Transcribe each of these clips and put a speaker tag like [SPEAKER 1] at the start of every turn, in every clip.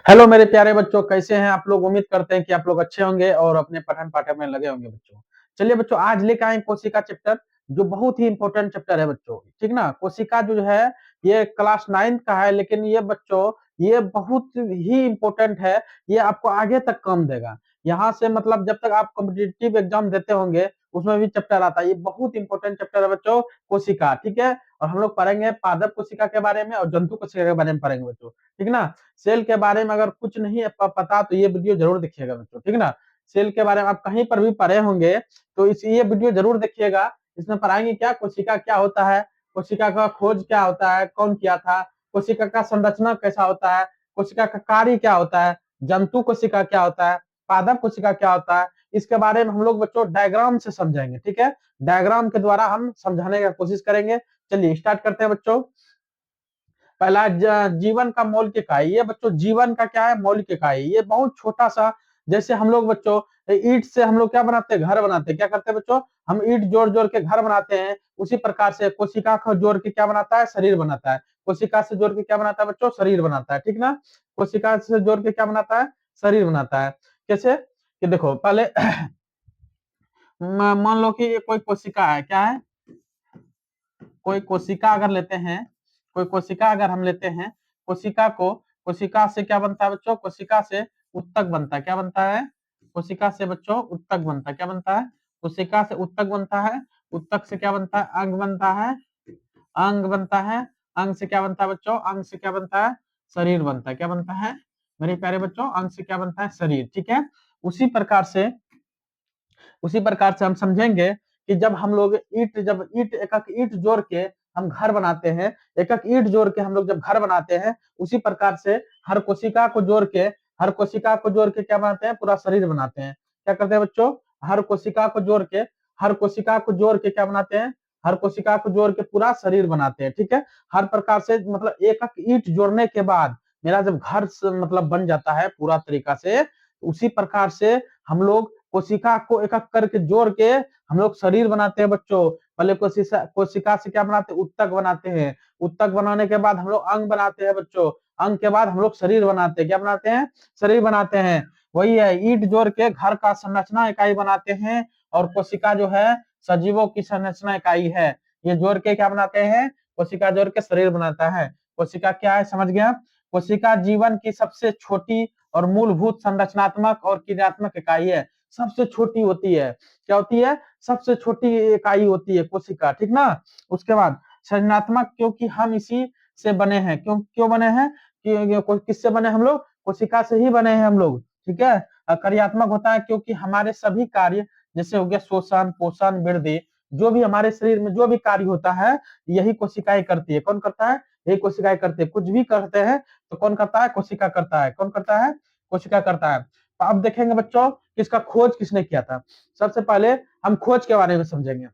[SPEAKER 1] Hello मेरे प्यारे बच्चों, कैसे हैं आप लोग। उम्मीद करते हैं कि आप लोग अच्छे होंगे और अपने पठन पाठन में लगे होंगे बच्चों। चलिए बच्चों, आज लेकर आए कोशिका चैप्टर, जो बहुत ही इंपॉर्टेंट चैप्टर है बच्चों। ठीक ना। कोशिका जो है ये क्लास 9 का है, लेकिन ये बच्चों ये बहुत ही इंपॉर्टेंट है। ये आपको आगे तक काम देगा। यहाँ से मतलब जब तक आप कॉम्पिटिटिव एग्जाम देते होंगे उसमें भी चैप्टर आता है। ये बहुत इंपॉर्टेंट चैप्टर है बच्चों, कोशिका। ठीक है। और हम लोग पढ़ेंगे पादप कोशिका के बारे में और जंतु कोशिका के बारे में पढ़ेंगे बच्चों। ठीक ना। सेल के बारे में अगर कुछ नहीं है पता तो ये वीडियो जरूर देखिएगा बच्चों। ठीक ना। सेल के बारे में आप कहीं पर भी पढ़े होंगे तो इस ये वीडियो जरूर देखिएगा। इसमें पढ़ाएंगे क्या, कोशिका क्या होता है, कोशिका का खोज क्या होता है, कौन किया था, कोशिका का संरचना कैसा होता है, कोशिका का कार्य क्या होता है, जंतु कोशिका क्या होता है, पादप कोशिका क्या होता है। इसके बारे में हम लोग बच्चों डायग्राम से समझेंगे। ठीक है। डायग्राम के द्वारा हम समझाने की कोशिश करेंगे। चलिए स्टार्ट करते हैं बच्चों। पहला जीवन का मौलिक इकाई। ये बच्चों जीवन का क्या है, मौलिक इकाई। ये बहुत छोटा सा, जैसे हम लोग बच्चों ईंट से हम लोग क्या बनाते हैं, घर बनाते हैं। क्या करते हैं बच्चों, हम ईंट जोड़ जोड़ के घर बनाते हैं। उसी प्रकार से कोशिका को जोड़ के क्या बनाता है, शरीर बनाता है। कोशिका से जोड़ के क्या बनाता है बच्चों, शरीर बनाता है। ठीक ना। कोशिका से जोड़ के क्या बनाता है, शरीर बनाता है। कैसे कि देखो पहले मान लो कि ये कोई कोशिका है, क्या है, कोई कोशिका अगर लेते हैं, कोई कोशिका अगर हम लेते हैं, कोशिका को, कोशिका से क्या बनता है बच्चों, कोशिका से उत्तक बनता है। क्या बनता है, कोशिका से बच्चों उत्तक बनता है। क्या बनता है, कोशिका से उत्तक बनता है। उत्तक से क्या बनता है, अंग बनता है। अंग बनता है। अंग से क्या बनता है बच्चों, अंग से क्या बनता है, शरीर बनता है। क्या बनता है मेरे प्यारे बच्चों, अंग से क्या बनता है, शरीर। ठीक है। उसी प्रकार से उसी प्रकार से हम समझेंगे कि जब हम लोग जब ईट एक एक ईट जोड़ के हम घर बनाते हैं, एक एक ईट जोड़ के हम लोग जब घर बनाते हैं, उसी प्रकार से हर कोशिका को जोड़ के हर कोशिका को जोड़ के क्या बनाते हैं, पूरा शरीर बनाते हैं। क्या करते हैं बच्चों, हर कोशिका को जोड़ के हर कोशिका को जोड़ के क्या बनाते हैं, हर कोशिका को जोड़ के पूरा शरीर बनाते हैं। ठीक है। हर प्रकार से मतलब एक एक ईट जोड़ने के बाद मेरा जब घर मतलब बन जाता है पूरा तरीका से, उसी प्रकार से हम लोग कोशिका को एक एक करके जोड़ के हम लोग शरीर बनाते हैं बच्चों। पहले कोशिका से क्या बनाते हैं, उत्तक बनाते हैं। उत्तक बनाने के बाद हम लोग अंग बनाते हैं बच्चों। अंग के बाद हम लोग शरीर बनाते हैं। क्या बनाते हैं, शरीर बनाते हैं। वही है, ईंट जोड़ के घर का संरचना इकाई बनाते हैं। और कोशिका जो है सजीवों की संरचना इकाई है। ये जोड़ के क्या बनाते हैं, कोशिका जोड़ के शरीर बनाता है। कोशिका क्या है, समझ गया। कोशिका जीवन की सबसे छोटी और मूलभूत संरचनात्मक और क्रियात्मक इकाई है। सबसे छोटी होती है। क्या होती है, सबसे छोटी इकाई होती है कोशिका। ठीक ना। उसके बाद संरचनात्मक, क्योंकि हम इसी से बने हैं। क्यों क्यों बने हैं, किससे बने हम लोग, कोशिका से ही बने हैं हम लोग। ठीक है। कार्यात्मक होता है क्योंकि हमारे सभी कार्य, जैसे हो गया शोषण, पोषण, वृद्धि, जो भी हमारे शरीर में जो भी कार्य होता है यही कोशिकाएं करती है। कौन करता है, यही कोशिकाएं करती है। कुछ भी करते हैं तो कौन करता है, कोशिका करता है। कौन करता है, कोशिका करता है। तो अब देखेंगे बच्चों कि इसका खोज किसने किया था। सबसे पहले हम खोज के बारे में समझेंगे।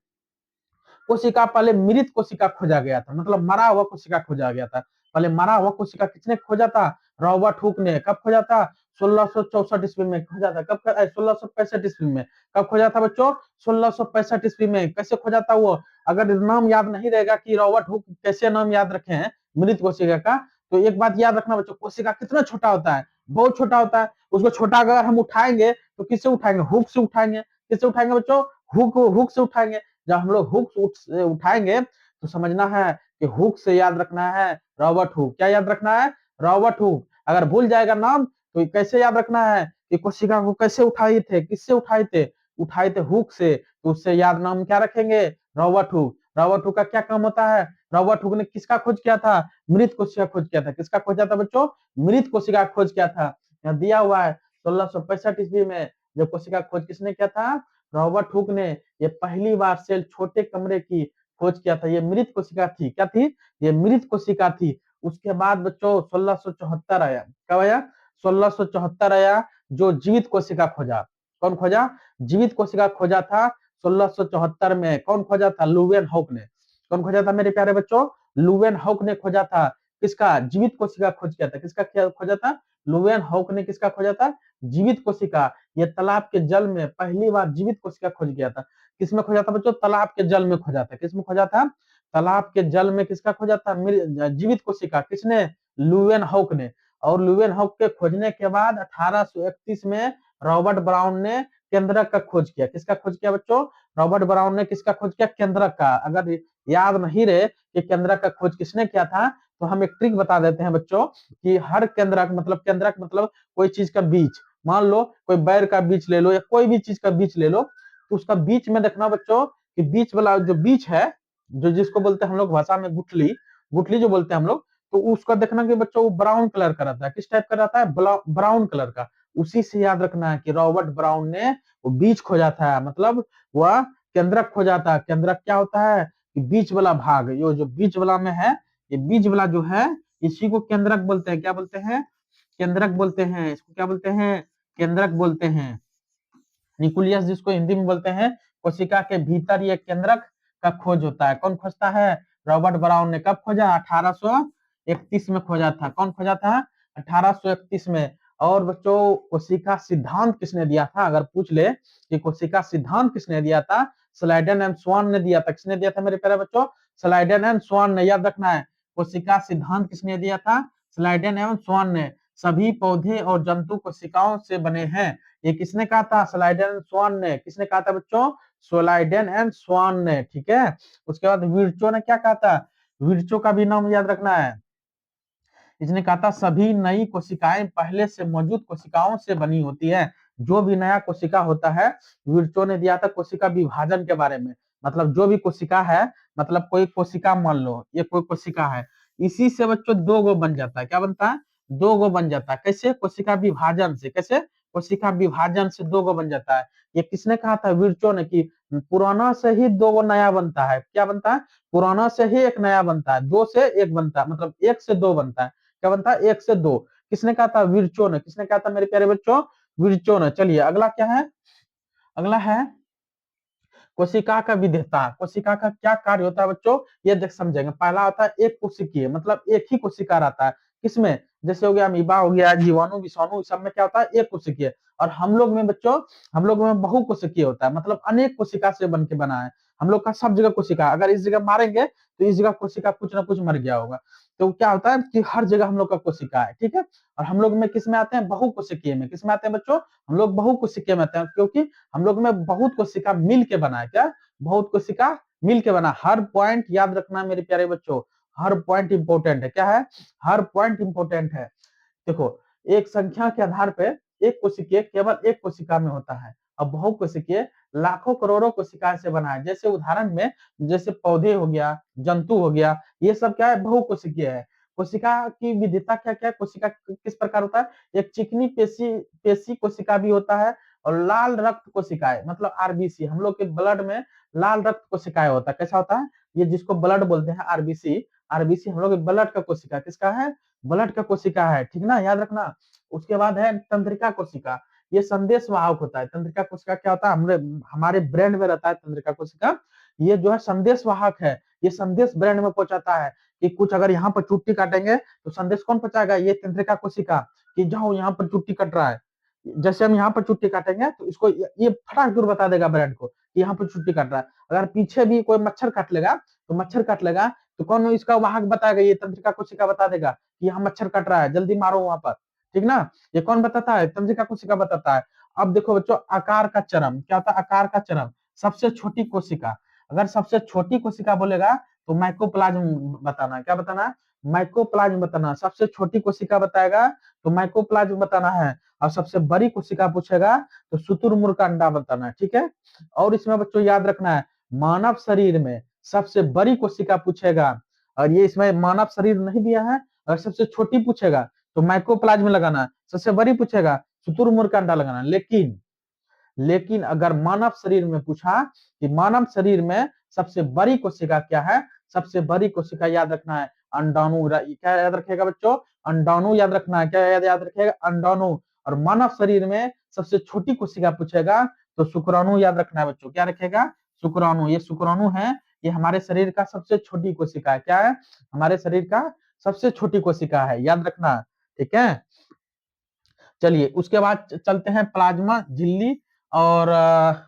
[SPEAKER 1] कोशिका, पहले मृत कोशिका खोजा गया था, मतलब मरा हुआ कोशिका खोजा गया था। पहले मरा हुआ कोशिका किसने खोजा था, रॉबर्ट हुक ने। कब खोजा था, 1664 ईस्वी में खोजा था। कब, 1665 ईस्वी में। कब खोजा था बच्चों, 1665 ईस्वी में। कैसे खोजा था वो, अगर नाम याद नहीं रहेगा कि रॉबर्ट हुक कैसे नाम याद रखे हैं मृत कोशिका का, तो एक बात याद रखना बच्चों, कोशिका कितना छोटा होता है, बहुत छोटा होता है। उसको छोटा अगर हम उठाएंगे तो किससे उठाएंगे, हुक से उठाएंगे। किससे उठाएंगे बच्चों, हुक हुक से उठाएंगे। जब हम लोग हुक उठाएंगे तो समझना है कि हुक से याद रखना है रॉबर्ट हुक। क्या याद रखना है, रॉबर्ट हुक। अगर भूल जाएगा नाम तो कैसे याद रखना है कि कोशिका को कैसे उठाए थे, किससे उठाए थे हुक से। तो उससे याद नाम क्या रखेंगे, रॉबर्ट हुक। रॉबर्ट हुक का क्या काम होता है, रॉबर्ट हुक ने किसका खोज किया था, मृत कोशिका खोज किया था। किसका खोजा था बच्चों, मृत कोशिका खोज किया था। यहाँ दिया हुआ है 1665 ईस्वी में जब कोशिका खोज किसने किया था, रॉबर्ट हुक ने। ये पहली बार सेल छोटे कमरे की खोज किया था। ये मृत कोशिका थी, क्या थी, ये मृत कोशिका थी। उसके बाद बच्चों 1674 आया। कब आया, 1674 आया, जो जीवित कोशिका खोजा। कौन खोजा, जीवित कोशिका खोजा था 1674 में। कौन खोजा था, लुवेन हॉक ने। कौन खोजा था मेरे प्यारे बच्चों, लुवेन हॉक ने खोजा था। किसका, जीवित कोशिका खोज किया था। किसका खोजा था, लुवेन हॉक ने किसका खोजा था, जीवित कोशिका। ये तालाब के जल में पहली बार जीवित कोशिका खोज गया था। किसमें खोजा था बच्चों, तालाब के जल में खोजा था। किसमें खोजा था, तालाब के जल में। किसका खोजा था, जीवित कोशिका। किसने, लुवेन हॉक ने। और ल्यूवेनहॉक के खोजने के बाद 1831 में रॉबर्ट ब्राउन ने केंद्रक का खोज किया। किसका खोज किया बच्चों? रॉबर्ट ब्राउन ने किसका खोज किया? केंद्रक का। अगर याद नहीं रहे कि केंद्रक का खोज किसने किया था, तो हम एक ट्रिक बता देते हैं बच्चों कि हर केंद्रक मतलब कोई चीज का बीज, मान लो कोई बैर का बीज ले लो या कोई भी चीज का बीज ले लो, तो उसका बीच में देखना बच्चों कि बीच वाला जो बीच है, जो जिसको बोलते हैं हम लोग भाषा में गुठली, गुठली जो बोलते हैं हम लोग, तो उसका देखना कि बच्चों वो ब्राउन कलर का रहता है। किस टाइप का रहता है? ब्राउन कलर का। उसी से याद रखना है कि रॉबर्ट ब्राउन ने वो बीज खोजा था, मतलब वह केंद्रक खोजा था। केंद्रक क्या होता है कि बीच वाला भाग, यो जो बीच वाला में है, ये बीज वाला जो है, इसी को केंद्रक बोलते हैं। क्या बोलते हैं? केंद्रक बोलते हैं। इसको क्या बोलते हैं? केंद्रक बोलते हैं। न्यूक्लियस जिसको हिंदी में बोलते हैं, कोशिका के भीतर ये केंद्रक का खोज होता है। कौन खोजता है? रॉबर्ट ब्राउन ने। कब खोजा? 1831 में खोजा था। कौन खोजा था? 1831 में। और बच्चों कोशिका सिद्धांत किसने दिया था? अगर पूछ ले कि कोशिका सिद्धांत किसने दिया था, स्लाइडन एंड स्वान ने दिया था। किसने दिया था मेरे प्यारे बच्चों? स्लाइडन एंड स्वान ने। याद रखना है, कोशिका सिद्धांत किसने दिया था? स्लाइडन एवं स्वान ने। सभी पौधे और जंतु कोशिकाओं से बने हैं। ये किसने कहा था? स्लाइडन एंड स्वान ने। किसने कहा था बच्चों? स्लाइडन एंड स्वान ने। ठीक है। उसके बाद विर्चो ने क्या कहा था? विर्चो का भी नाम याद रखना है। इसने कहा था सभी नई कोशिकाएं पहले से मौजूद कोशिकाओं से बनी होती है। जो भी नया कोशिका होता है, विर्चो ने दिया था कोशिका विभाजन के बारे में। मतलब जो भी कोशिका है, मतलब कोई कोशिका मान लो ये कोई कोशिका है, इसी से बच्चों दो गो बन जाता है। क्या बनता है? दो गो बन जाता है। कैसे? कोशिका विभाजन से। कैसे? कोशिका विभाजन से दो गो बन जाता है। ये किसने कहा था? विर्चो ने। कि पुराना से ही दो गो नया बनता है। क्या बनता है? पुराना से ही एक नया बनता है। दो से एक बनता है, मतलब एक से दो बनता है। क्या बनता है? एक से दो। किसने कहा था? विर्चो ने। किसने कहा था मेरे प्यारे बच्चों? विर्चो ने। चलिए अगला क्या है? अगला है कोशिका का विधेयता। कोशिका का क्या कार्य होता है बच्चों? ये देख समझेंगे। पहला होता है एक कोशिकीय, मतलब एक ही कोशिका रहता है। किसमें? जैसे हो गया अमीबा, हो गया जीवाणु, विषाणु, सब में क्या होता है? एक कोशिकीय। और हम लोग में बच्चों, हम लोग में बहुकोशिकीय होता है, मतलब अनेक कोशिका से बन के बना है। हम लोग का सब जगह कोशिका, अगर इस जगह मारेंगे तो इस जगह कोशिका कुछ ना कुछ मर गया होगा। तो क्या होता है कि हर जगह हम लोग का कोशिका है। ठीक है। और हम लोग में किस में आते हैं? बहुकोशिकीय में। किस में आते हैं बच्चों? हम लोग बहुकोशिकीय में आते हैं, क्योंकि हम लोग में बहुत कोशिका मिल के बना है। क्या? बहुत कोशिका मिल के बना। हर पॉइंट याद रखना मेरे प्यारे बच्चों, हर पॉइंट इंपोर्टेंट है। क्या है? हर पॉइंट इंपोर्टेंट है। देखो, एक संख्या के आधार पे एक कोशिकीय केवल एक कोशिका में होता है, और बहुकोशिकीय लाखों करोड़ों कोशिका से बना है। जैसे उदाहरण में, जैसे पौधे हो गया, जंतु हो गया, ये सब क्या है? बहुकोशिकीय है। कोशिका की विविधता क्या क्या है? कोशिका किस प्रकार होता है? एक चिकनी पेशी पेशी कोशिका भी होता है, और लाल रक्त कोशिकाएं, मतलब आरबीसी। हम लोग के ब्लड में लाल रक्त कोशिकाएं होता है। कैसा होता है? ये जिसको ब्लड बोलते हैं, आरबीसी। आरबीसी हम लोग ब्लड का कोशिका। किसका है? ब्लड का कोशिका है। ठीक ना, याद रखना। उसके बाद है तंत्रिका कोशिका। ये संदेश वाहक होता है। तंत्रिका कोशिका क्या होता है? हमारे ब्रेन में रहता है तंत्रिका कोशिका। ये जो है संदेश वाहक है। ये संदेश ब्रेन में पहुंचाता है कि कुछ अगर यहाँ पर चुट्टी काटेंगे तो संदेश कौन पहुंचाएगा? ये तंत्रिका कोशिका, कि जाओ यहाँ पर चुट्टी कट रहा है। जैसे हम यहाँ पर चुट्टी काटेंगे तो इसको ये फटाक दूर बता देगा ब्रेन को कि यहाँ पर चुट्टी काट रहा है। अगर पीछे भी कोई मच्छर काट लेगा, तो मच्छर काट लेगा, तो कौन इसका वाहक बताएगा? ये तंत्रिका कोशिका बता देगा कि यहाँ मच्छर कट रहा है, जल्दी मारो वहां पर। ठीक ना। ये कौन बताता है? तंत्रिका कोशिका बताता है। अब देखो बच्चों, आकार का चरम क्या होता है? आकार का चरम, सबसे छोटी कोशिका। अगर सबसे छोटी कोशिका बोलेगा तो माइकोप्लाज्म बताना है। क्या बताना है? माइकोप्लाज्म बताना। सबसे छोटी कोशिका बताएगा तो माइकोप्लाज्म बताना है। और सबसे बड़ी कोशिका पूछेगा तो शुतुरमुर्ग का अंडा बताना है। ठीक है। और इसमें बच्चों याद रखना है, मानव शरीर में सबसे बड़ी कोशिका पूछेगा, और ये इसमें मानव शरीर नहीं दिया है। अगर सबसे छोटी पूछेगा तो माइकोप्लाज्म लगाना, सबसे बड़ी पूछेगा शुतुरमुर्ग का अंडा लगाना। लेकिन लेकिन अगर मानव शरीर में पूछा कि मानव शरीर में सबसे बड़ी कोशिका क्या है, सबसे बड़ी कोशिका याद रखना है अंडाणु। क्या याद रखेगा बच्चों? अंडाणु याद रखना है। क्या याद रखेगा? अंडाणु। और मानव शरीर में सबसे छोटी कोशिका पूछेगा तो शुक्राणु याद रखना है बच्चों। क्या रखेगा? शुक्राणु। ये शुक्राणु है, ये हमारे शरीर का सबसे छोटी कोशिका है। क्या है? हमारे शरीर का सबसे छोटी कोशिका है, याद रखना। ठीक है। चलिए उसके बाद चलते हैं प्लाज्मा झिल्ली और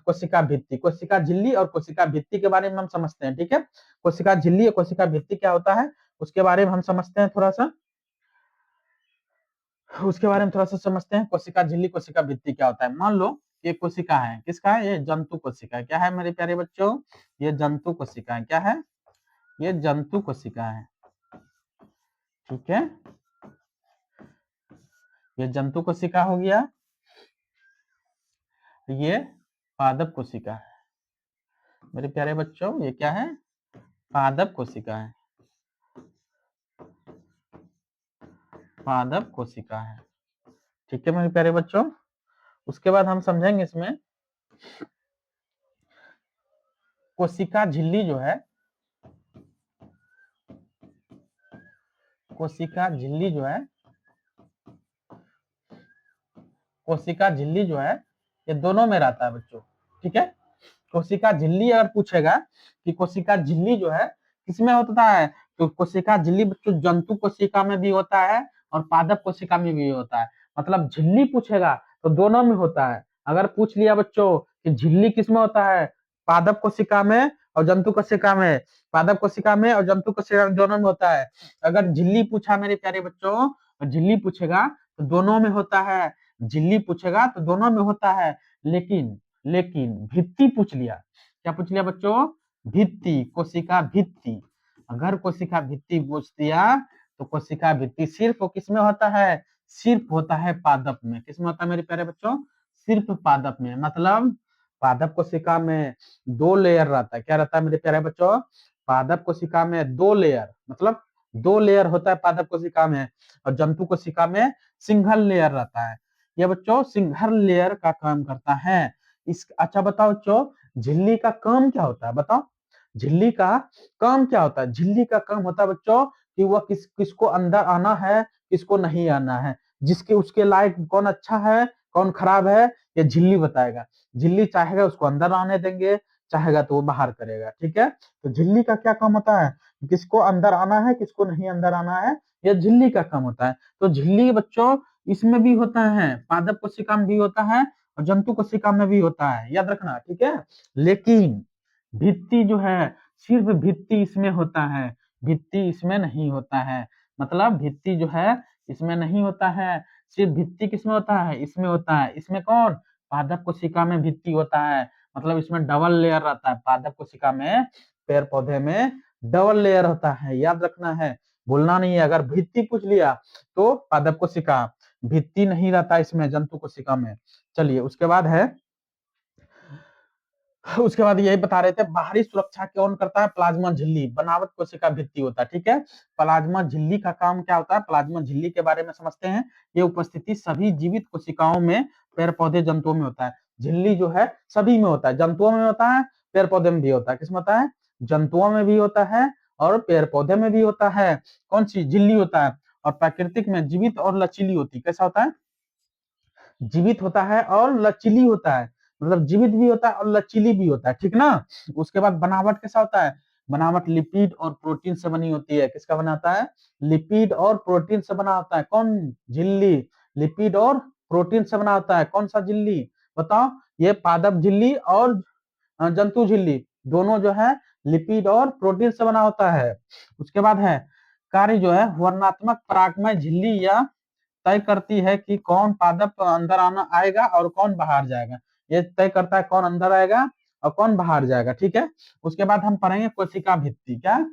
[SPEAKER 1] कोशिका भित्ति। कोशिका झिल्ली और कोशिका भित्ति के बारे में हम समझते हैं। ठीक है। कोशिका झिल्ली और कोशिका भित्ति क्या होता है उसके बारे में हम समझते हैं थोड़ा सा। उसके बारे में थोड़ा सा समझते हैं। कोशिका झिल्ली, कोशिका भित्ति क्या होता है। मान लो ये कोशिका है, किसका है, ये जंतु कोशिका है। क्या है मेरे प्यारे बच्चों, ये जंतु कोशिका है। क्या है, ये जंतु कोशिका है। ठीक है, ये जंतु कोशिका हो गया। ये पादप कोशिका है मेरे प्यारे बच्चों, ये क्या है, पादप कोशिका है। पादप कोशिका है। ठीक है मेरे प्यारे बच्चों, उसके बाद हम समझेंगे इसमें कोशिका झिल्ली जो है, कोशिका झिल्ली जो है, कोशिका झिल्ली जो है ये दोनों में रहता है बच्चों। ठीक है, कोशिका झिल्ली अगर पूछेगा कि कोशिका झिल्ली जो है किसमें होता है, तो कोशिका झिल्ली बच्चों जंतु कोशिका में भी होता है और पादप कोशिका में भी होता है। मतलब झिल्ली पूछेगा तो दोनों में होता है। अगर पूछ लिया बच्चों कि झिल्ली किसमें होता है, पादप कोशिका में और जंतु कोशिका में, पादप कोशिका में और जंतु कोशिका में दोनों में होता है। अगर झिल्ली पूछा मेरे प्यारे बच्चों, झिल्ली पूछेगा तो दोनों में होता है। झिल्ली पूछेगा तो दोनों में होता है, लेकिन लेकिन भित्ति पूछ लिया, क्या पूछ लिया बच्चों, भित्ति, कोशिका भित्ति। अगर कोशिका भित्ति पूछ दिया तो कोशिका भित्ति सिर्फ किसमें होता है, सिर्फ होता है पादप में। किसमें होता है मेरे प्यारे बच्चों, सिर्फ पादप में। मतलब पादप कोशिका में दो लेयर रहता है। क्या रहता है मेरे प्यारे बच्चों, पादप कोशिका में दो लेयर, मतलब दो लेयर होता है पादप कोशिका में, और जंतु कोशिका में सिंगल लेयर रहता है। ये बच्चों सिंगल लेयर का काम करता है। इस अच्छा बताओ बच्चों, झिल्ली का काम क्या होता है, बताओ झिल्ली का काम क्या होता है। झिल्ली का काम होता है बच्चों कि वह किसको अंदर आना है, किसको नहीं आना है, जिसके उसके लायक कौन अच्छा है कौन खराब है, ये झिल्ली बताएगा। झिल्ली चाहेगा उसको अंदर आने देंगे, चाहेगा तो वो बाहर करेगा। ठीक है, तो झिल्ली का क्या काम होता है, किसको अंदर आना है किसको नहीं अंदर आना है, यह झिल्ली का काम होता है। तो झिल्ली बच्चों इसमें भी होता है, पादप कोशिका में भी होता है और जंतु कोशिका में भी होता है, याद रखना। ठीक है, लेकिन भित्ति जो है सिर्फ भित्ति इसमें होता है, भित्ति इसमें नहीं होता है। मतलब भित्ति जो है इसमें नहीं होता है, सिर्फ भित्ति किसमें होता है, इसमें होता है। इसमें कौन, पादप कोशिका में भित्ति होता है। मतलब इसमें डबल लेयर रहता है, पादप कोशिका में, पेड़ पौधे में डबल लेयर होता है, याद रखना है, भूलना नहीं है। अगर भित्ति पूछ लिया तो पादप कोशिका, भित्ति नहीं रहता इसमें जंतु कोशिका में। चलिए उसके बाद है, उसके बाद यही बता रहे थे बाहरी सुरक्षा कौन करता है, प्लाज्मा झिल्ली, बनावट कोशिका भित्ति होता है। ठीक है, प्लाज्मा झिल्ली का काम क्या होता है, प्लाज्मा झिल्ली के बारे में समझते हैं। ये उपस्थिति सभी जीवित कोशिकाओं में, पेड़ पौधे जंतुओं में होता है। झिल्ली जो है सभी में होता है, जंतुओं में होता है, पेड़ पौधे में भी होता है। किसमें होता है, जंतुओं में भी होता है और पेड़ पौधे में भी होता है। कौन सी झिल्ली होता है, और प्राकृतिक में जीवित और लचीली होती है। कैसा होता है, जीवित होता है और लचीली होता है। मतलब जीवित भी होता है और लचीली भी होता है, ठीक ना। उसके बाद बनावट कैसा होता है, बनावट लिपिड और प्रोटीन से बनी होती है। किसका बना होता है, लिपिड और प्रोटीन से बना होता है। कौन, झिल्ली, लिपिड और प्रोटीन से बना होता है। कौन सा झिल्ली बताओ, ये पादप झिल्ली और जंतु झिल्ली दोनों जो है लिपिड और प्रोटीन से बना होता है। उसके बाद है कार्य जो है, वर्णात्मक परागमय झिल्ली या तय करती है कि कौन पादप अंदर आना आएगा और कौन बाहर जाएगा। ये तय करता है कौन अंदर आएगा और कौन बाहर जाएगा। ठीक है, उसके बाद हम पढ़ेंगे कोशिका भित्ति। क्या,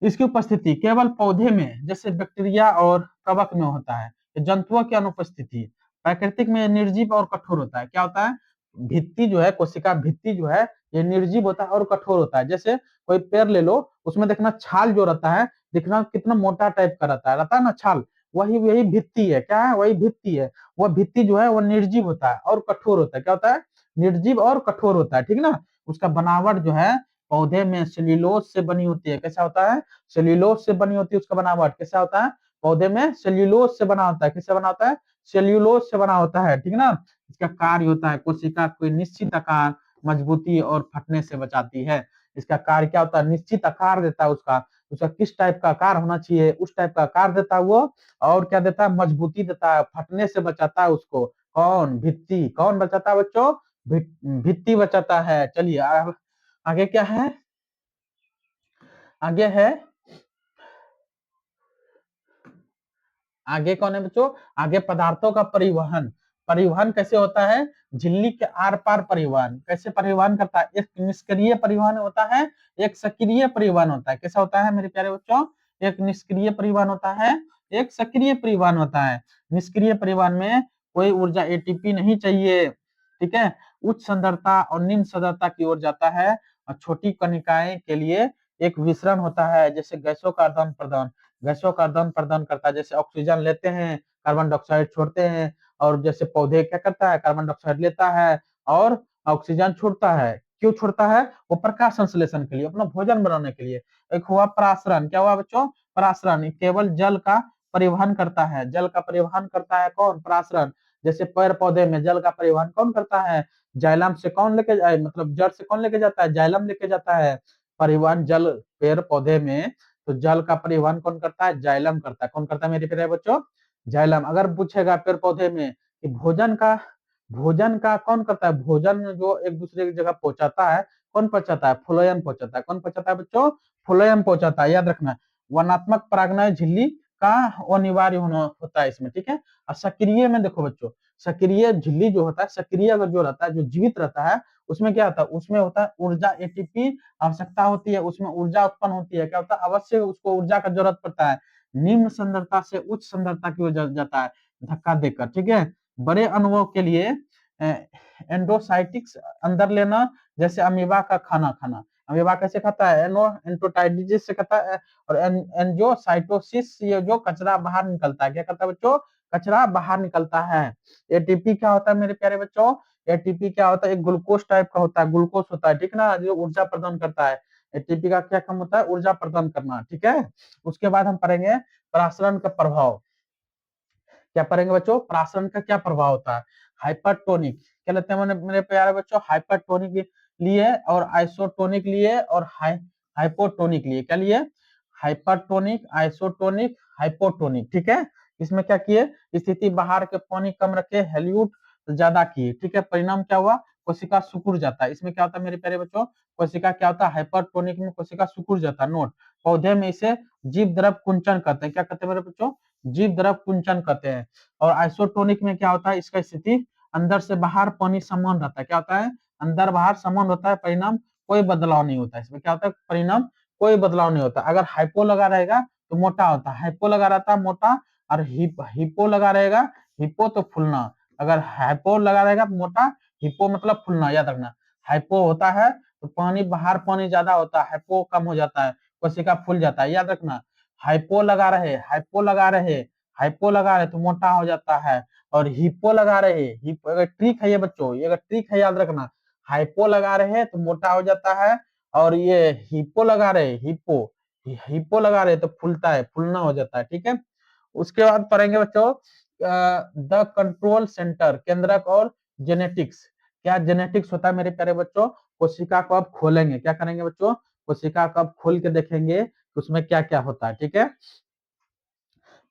[SPEAKER 1] इसकी उपस्थिति केवल पौधे में जैसे बैक्टीरिया और कवक में होता है। जंतुओं की अनुपस्थिति, प्राकृतिक में निर्जीव और कठोर होता है। क्या होता है, भित्ति जो है, कोशिका भित्ति जो है ये निर्जीव होता है और कठोर होता है। जैसे कोई पेड़ ले लो, उसमें देखना छाल जो रहता है, दिखना कितना मोटा टाइप का रहता है ना छाल, वही वही भित्ति है। क्या है, वही भित्ति है। वह भित्ति जो है वो निर्जीव होता है और कठोर होता है। क्या होता है, निर्जीव और कठोर होता है, ठीक ना। उसका बनावट जो है पौधे में सेल्यूलोज से बनी होती है। कैसा होता है, सेल्यूलोज से बनी होती है उसका बनावट। कैसा होता है, पौधे में सेल्यूलोज से बना होता है। किससे बना होता है, सेल्यूलोज से बना होता है, ठीक ना। इसका कार्य होता है कोशिका कोई निश्चित आकार, मजबूती और फटने से बचाती है। इसका कार्य क्या होता है, निश्चित आकार देता है उसका, उसका किस टाइप का आकार होना चाहिए उस टाइप का आकार देता है वो, और क्या देता है, मजबूती देता है, फटने से बचाता है उसको। कौन, भित्ति। कौन बचाता है बच्चों, भित्ति बचाता है। चलिए आगे क्या है, आगे है, आगे कौन है बच्चों? आगे पदार्थों का परिवहन। परिवहन कैसे होता है? झिल्ली के आर पार परिवहन। कैसे परिवहन करता है? एक निष्क्रिय परिवहन होता है, एक सक्रिय परिवहन होता है। कैसा होता है मेरे प्यारे बच्चों? एक निष्क्रिय परिवहन होता है, एक सक्रिय परिवहन होता है। निष्क्रिय परिवहन में कोई ऊर्जा एटीपी नहीं चाहिए, ठीक है। उच्च सांद्रता और निम्न सांद्रता की ओर जाता है, और छोटी कणिकाएं के लिए एक विसरण होता है, जैसे गैसों का आदान प्रदान। गैसों का आदान प्रदान करता है, जैसे ऑक्सीजन लेते हैं, कार्बन डाइऑक्साइड छोड़ते हैं। और जैसे पौधे क्या करता है? कार्बन डाइऑक्साइड लेता है और ऑक्सीजन छोड़ता है। क्यों छोड़ता है? वो प्रकाश संश्लेषण के लिए, अपना भोजन बनाने के लिए। एक हुआ परासरण। क्या हुआ बच्चों? परासरण केवल जल का परिवहन करता है। जल का परिवहन करता है कौन? परासरण। जैसे पेड़ पौधे में जल का परिवहन कौन करता है? जाइलम से कौन लेके जाए, मतलब जड़ से कौन लेके जाता है? जाइलम लेके जाता है। परिवहन जल पेड़ पौधे में, तो जल का परिवहन कौन करता है? जाइलम करता है। कौन करता है मेरे प्यारे बच्चों? जाइलम। अगर पूछेगा पेड़ पौधे में कि भोजन का कौन करता है? भोजन जो एक दूसरे की जगह पहुंचाता है, कौन पहुंचाता है? फ्लोएम पहुंचाता है। कौन पहुंचाता है बच्चों? फ्लोएम पहुंचाता है, याद रखना। वर्णात्मक परागनय झिल्ली का अनिवार्य होना होता है इसमें, ठीक है। और सक्रिय में देखो बच्चों, सक्रिय झिल्ली जो होता है, सक्रिय अगर जो रहता है, जो जीवित रहता है, उसमें क्या होता है? उसमें होता है ऊर्जा एटीपी आवश्यकता होती है, उसमें ऊर्जा उत्पन्न होती है। क्या होता है? अवश्य उसको ऊर्जा का जरूरत पड़ता है। निम्न सांद्रता से उच्च सांद्रता की ओर जाता है धक्का देकर, ठीक है। बड़े अणुओं के लिए एंडोसाइटिक्स अंदर लेना, जैसे अमीबा का खाना खाना। अमीबा कैसे खाता है? एंटोटाइडिस से खाता है। और एंजियोसाइटोसिस, ये जो कचरा बाहर निकलता है, क्या करता है बच्चों? कचरा बाहर निकलता है। एटीपी क्या होता है मेरे प्यारे बच्चों? एटीपी क्या होता है? एक ग्लूकोज टाइप का होता है, ग्लूकोज होता है, ठीक ना, जो ऊर्जा प्रदान करता है। एटीपी का क्या काम होता है? ऊर्जा प्रदान करना, ठीक है। उसके बाद हम पढ़ेंगे परासरण का प्रभाव। क्या पढ़ेंगे बच्चों? परासरण का क्या प्रभाव होता है? हाइपरटोनिक क्या लेते हैं मेरे प्यारे बच्चों? हाइपरटोनिक लिए और आइसोटोनिक लिए और हाइपोटोनिक लिए। क्या लिए? हाइपरटोनिक, आइसोटोनिक, हाइपोटोनिक, ठीक है। इसमें क्या किए? स्थिति बाहर के पानी कम रखे, हेल्यूट ज्यादा किए, ठीक है। परिणाम क्या हुआ? कोशिका सिकुड़ जाता है। इसमें क्या होता है मेरे प्यारे बच्चों? कोशिका क्या होता है? हाइपरटोनिक में कोशिका सिकुड़ जाता है। नोट, पौधे में इसे जीव द्रव कुंचन कहते हैं। क्या कहते हैं मेरे बच्चों? जीव द्रव कुंचन कहते हैं। और आइसोटोनिक में क्या होता है? इसका स्थिति अंदर से बाहर पानी समान रहता है। क्या होता है? अंदर बाहर समान होता है। परिणाम कोई बदलाव नहीं होता है। इसमें क्या होता है? परिणाम कोई बदलाव नहीं होता। अगर हाइपो लगा रहेगा तो मोटा होता है, हाइपो लगा रहता है मोटा। और हिपो लगा रहेगा, हिपो तो फूलना। अगर हाइपो लगा रहेगा मोटा, हिपो मतलब फूलना, याद रखना। हाइपो होता है तो पानी बाहर, पानी ज्यादा होता है, हाइपो कम हो जाता है, कोशिका फूल जाता है, याद रखना। हाइपो लगा रहे, हाइपो लगा रहे, हाइपो लगा रहे तो मोटा हो जाता है। और हिप्पो लगा रहे, हिप्पो अगर ट्रिक है ये बच्चों, ये अगर ट्रिक है याद रखना। हाइपो लगा रहे तो मोटा हो जाता है, और ये हिप्पो लगा रहे, हिप्पो हिप्पो लगा रहे तो फूलता है, फूलना हो जाता है, ठीक है। उसके बाद पढ़ेंगे बच्चों द कंट्रोल सेंटर, केंद्रक और जेनेटिक्स। क्या जेनेटिक्स होता है मेरे प्यारे बच्चों? कोशिका को अब खोलेंगे, क्या करेंगे बच्चों? कोशिका को अब खोल के देखेंगे उसमें क्या क्या होता है, ठीक है।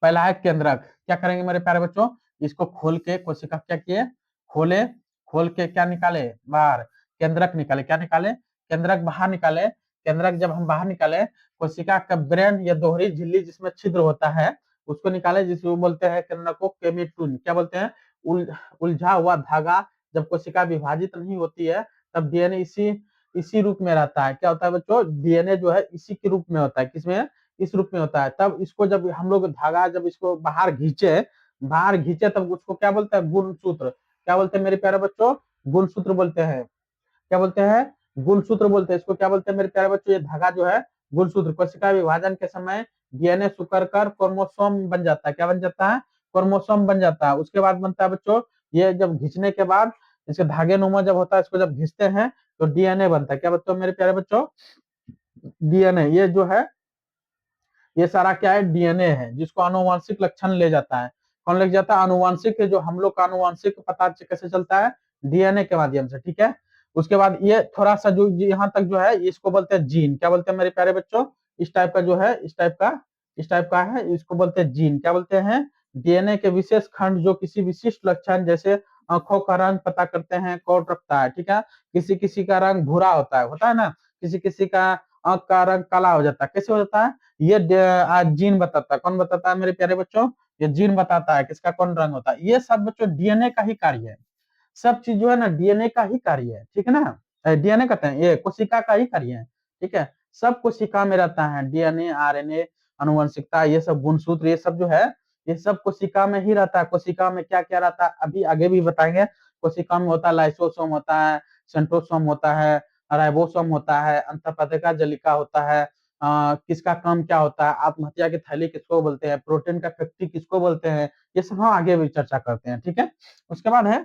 [SPEAKER 1] पहला है केंद्रक। क्या करेंगे मेरे प्यारे बच्चों? इसको खोल के कोशिका क्या किए? खोले, खोल के क्या निकाले? बाहर केंद्रक निकाले। क्या निकाले? केंद्रक बाहर निकाले। केंद्रक जब हम बाहर निकाले, कोशिका का ब्रेन या दोहरी झिल्ली जिसमें छिद्र होता है, उसको निकाले, जिसको बोलते हैं केंद्रक को केमिटून। क्या बोलते हैं? उलझा हुआ धागा। जब कोशिका विभाजित नहीं होती है तब डीएनए इसी इसी रूप में रहता है। क्या होता है बच्चों? डीएनए जो है इसी के रूप में होता है। किसमें? इस रूप में होता है। तब इसको जब हम लोग धागा, जब इसको बाहर घींचे तब उसको क्या बोलते हैं? गुणसूत्र। क्या बोलते हैं मेरे प्यारे बच्चों? गुणसूत्र बोलते हैं। क्या बोलते हैं? गुणसूत्र बोलते हैं। इसको क्या बोलते हैं मेरे प्यारे बच्चों? ये धागा जो है गुणसूत्र। कोशिका विभाजन के समय डीएनए सुकर कर क्रोमोसोम बन जाता है। क्या बन जाता है? क्रोमोसोम बन जाता है। उसके बाद बनता है बच्चों, ये जब घिंचने के बाद, इसके धागे नुमा जब होता है, इसको जब घिंचते हैं तो डीएनए बनता है। क्या बच्चों मेरे प्यारे बच्चों? डीएनए, ये जो है ये सारा क्या है? डीएनए है, जिसको आनुवांशिक लक्षण ले जाता है। कौन ले जाता है? आनुवांशिक, जो हम लोग का आनुवांशिक पता कैसे चलता है? डीएनए के माध्यम से, ठीक है। उसके बाद ये थोड़ा सा जो यहाँ तक जो है, इसको बोलते हैं जीन। क्या बोलते हैं मेरे प्यारे बच्चों? इस टाइप का जो है, इस टाइप का है, इसको बोलते हैं जीन। क्या बोलते हैं? डीएनए के विशेष खंड जो किसी विशिष्ट लक्षण, जैसे आंखों का रंग पता करते हैं, कोड रखता है, ठीक है। किसी किसी का रंग भूरा होता है ना। किसी किसी का आंख का रंग काला हो जाता है। कैसे हो जाता है? ये जीन बताता है। कौन बताता है मेरे प्यारे बच्चों? ये जीन बताता है किसका कौन रंग होता है। ये सब बच्चों डीएनए का ही कार्य है। सब चीज जो है ना डीएनए का ही कार्य है, ठीक है ना। डीएनए कहते हैं ये कोशिका का ही कार्य है, ठीक है। सब कोशिका में रहता है, डीएनए, आरएनए, अनुवंशिकता, ये सब गुणसूत्र, ये सब जो है ये सब कोशिका में ही रहता है। कोशिका में क्या क्या रहता है अभी आगे भी बताएंगे। कोशिका में होता है लाइसोसोम होता है, सेंट्रोसोम होता है, राइबोसोम होता है, अंतःपत्रका जलिका होता है। किसका काम क्या होता है, आत्महत्या की थैली किसको बोलते हैं, प्रोटीन का फैक्ट्री किसको बोलते हैं, ये सब हम आगे भी चर्चा करते हैं, ठीक है। उसके बाद है,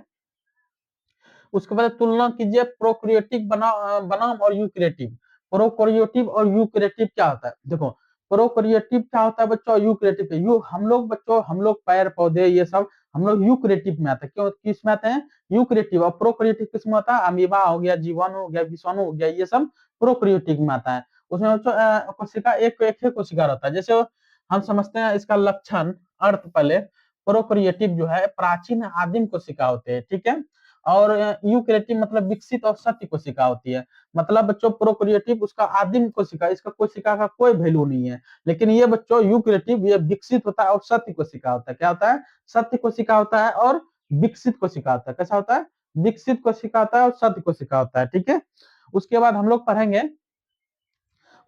[SPEAKER 1] उसके बाद तुलना कीजिए प्रोक्रिएटिव बनाम और यूक्रिएटिव। प्रोक्रिएटिव और यूक्रिएटिव क्या होता है, देखो प्रोक्रिएटिव क्या होता है बच्चों, यूक्रिएटिव यू हम लोग बच्चों, हम लोग पैर पौधे ये सब हम लोग यूक्रिएटिव में आते हैं। क्यों किस में आते हैं, यूक्रिएटिव। और प्रोक्रिएटिव किस में आता है, अमीबा हो गया, जीवाणु हो गया, विषाणु हो गया, ये सब प्रोक्रिएटिव में आता है। उसमें बच्चों कोशिका एक एक ही कोशिका रहता है। जैसे हम समझते हैं इसका लक्षण अर्थ पहले, प्रोक्रिएटिव जो है प्राचीन आदिम कोशिका होते हैं, ठीक है। और यूक्रिएटिव मतलब विकसित और सत्य कोशिका होती है। मतलब बच्चों प्रोक्रिएटिव उसका आदिम कोशिका, इसका कोशिका का कोई वैल्यू नहीं है। लेकिन ये बच्चों यूक्रिएटिव ये विकसित होता है और सत्य कोशिका होता है। क्या होता है, सत्य कोशिका होता है और विकसित कोशिका होता है। कैसा होता है, विकसित कोशिका होता है और सत्य कोशिका होता है, ठीक है। उसके बाद हम लोग पढ़ेंगे,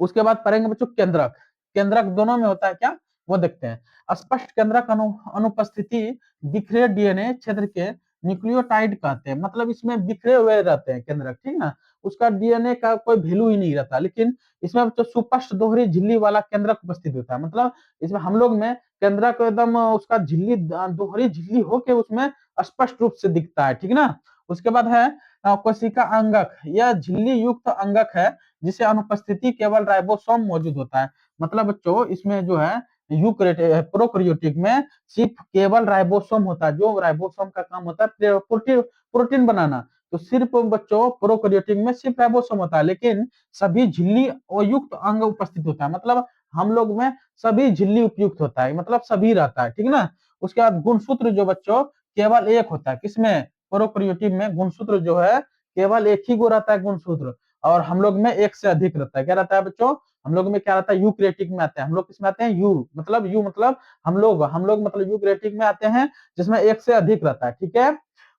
[SPEAKER 1] उसके बाद पढ़ेंगे बच्चों केंद्रक। केंद्रक दोनों में होता है क्या, वो देखते हैं। स्पष्ट केंद्रक अनुपस्थिति बिखरे डीएनए क्षेत्र के न्यूक्लियोटाइड कहते हैं। मतलब इसमें बिखरे हुए रहते हैं केंद्रक, ठीक ना। उसका डीएनए का कोई वैल्यू ही नहीं रहता। लेकिन इसमें तो सुस्पष्ट दोहरी झिल्ली वाला केंद्रक उपस्थित होता है। मतलब इसमें हम लोग में केंद्रक एकदम उसका झिल्ली दोहरी झिल्ली होके उसमें स्पष्ट रूप से दिखता है, ठीक ना। उसके बाद है कोशिका अंगक। यह झिल्ली युक्त अंगक है जिसे अनुपस्थिति केवल राइबोसोम मौजूद होता है। मतलब बच्चों इसमें जो है यूक्रिएटिव प्रोक्रियोटिक में सिर्फ केवल राइबोसोम होता है। जो राइबोसोम का काम होता है प्रोटीन प्रोटीन बनाना, तो सिर्फ बच्चों प्रोक्रियोटिक में सिर्फ राइबोसोम होता है। लेकिन सभी झिल्ली युक्त अंग उपस्थित होता है। मतलब हम लोग में सभी झिल्ली उपयुक्त होता है, मतलब सभी रहता है, ठीक ना। उसके बाद गुणसूत्र जो बच्चों केवल एक होता है, किसमें, प्रोक्रियोटिव में गुणसूत्र जो है केवल एक ही गो रहता है गुणसूत्र। और हम लोग में एक से अधिक रहता है। क्या रहता है बच्चों, हम लोग में क्या रहता है, यूक्रिएटिक में आते हैं हम लोग। किसमें आते हैं, यू मतलब हम लोग मतलब यूक्रिएटिक में आते हैं जिसमें एक से अधिक रहता है, ठीक है।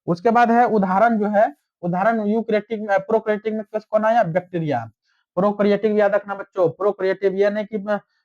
[SPEAKER 1] उसके बाद है उदाहरण जो है, उदाहरण यूक्रिएटिक में प्रोक्रिएटिक में कौन आया, बैक्टीरिया। प्रोक्रिएटिव याद रखना बच्चों, प्रोक्रिएटिव ये नहीं कि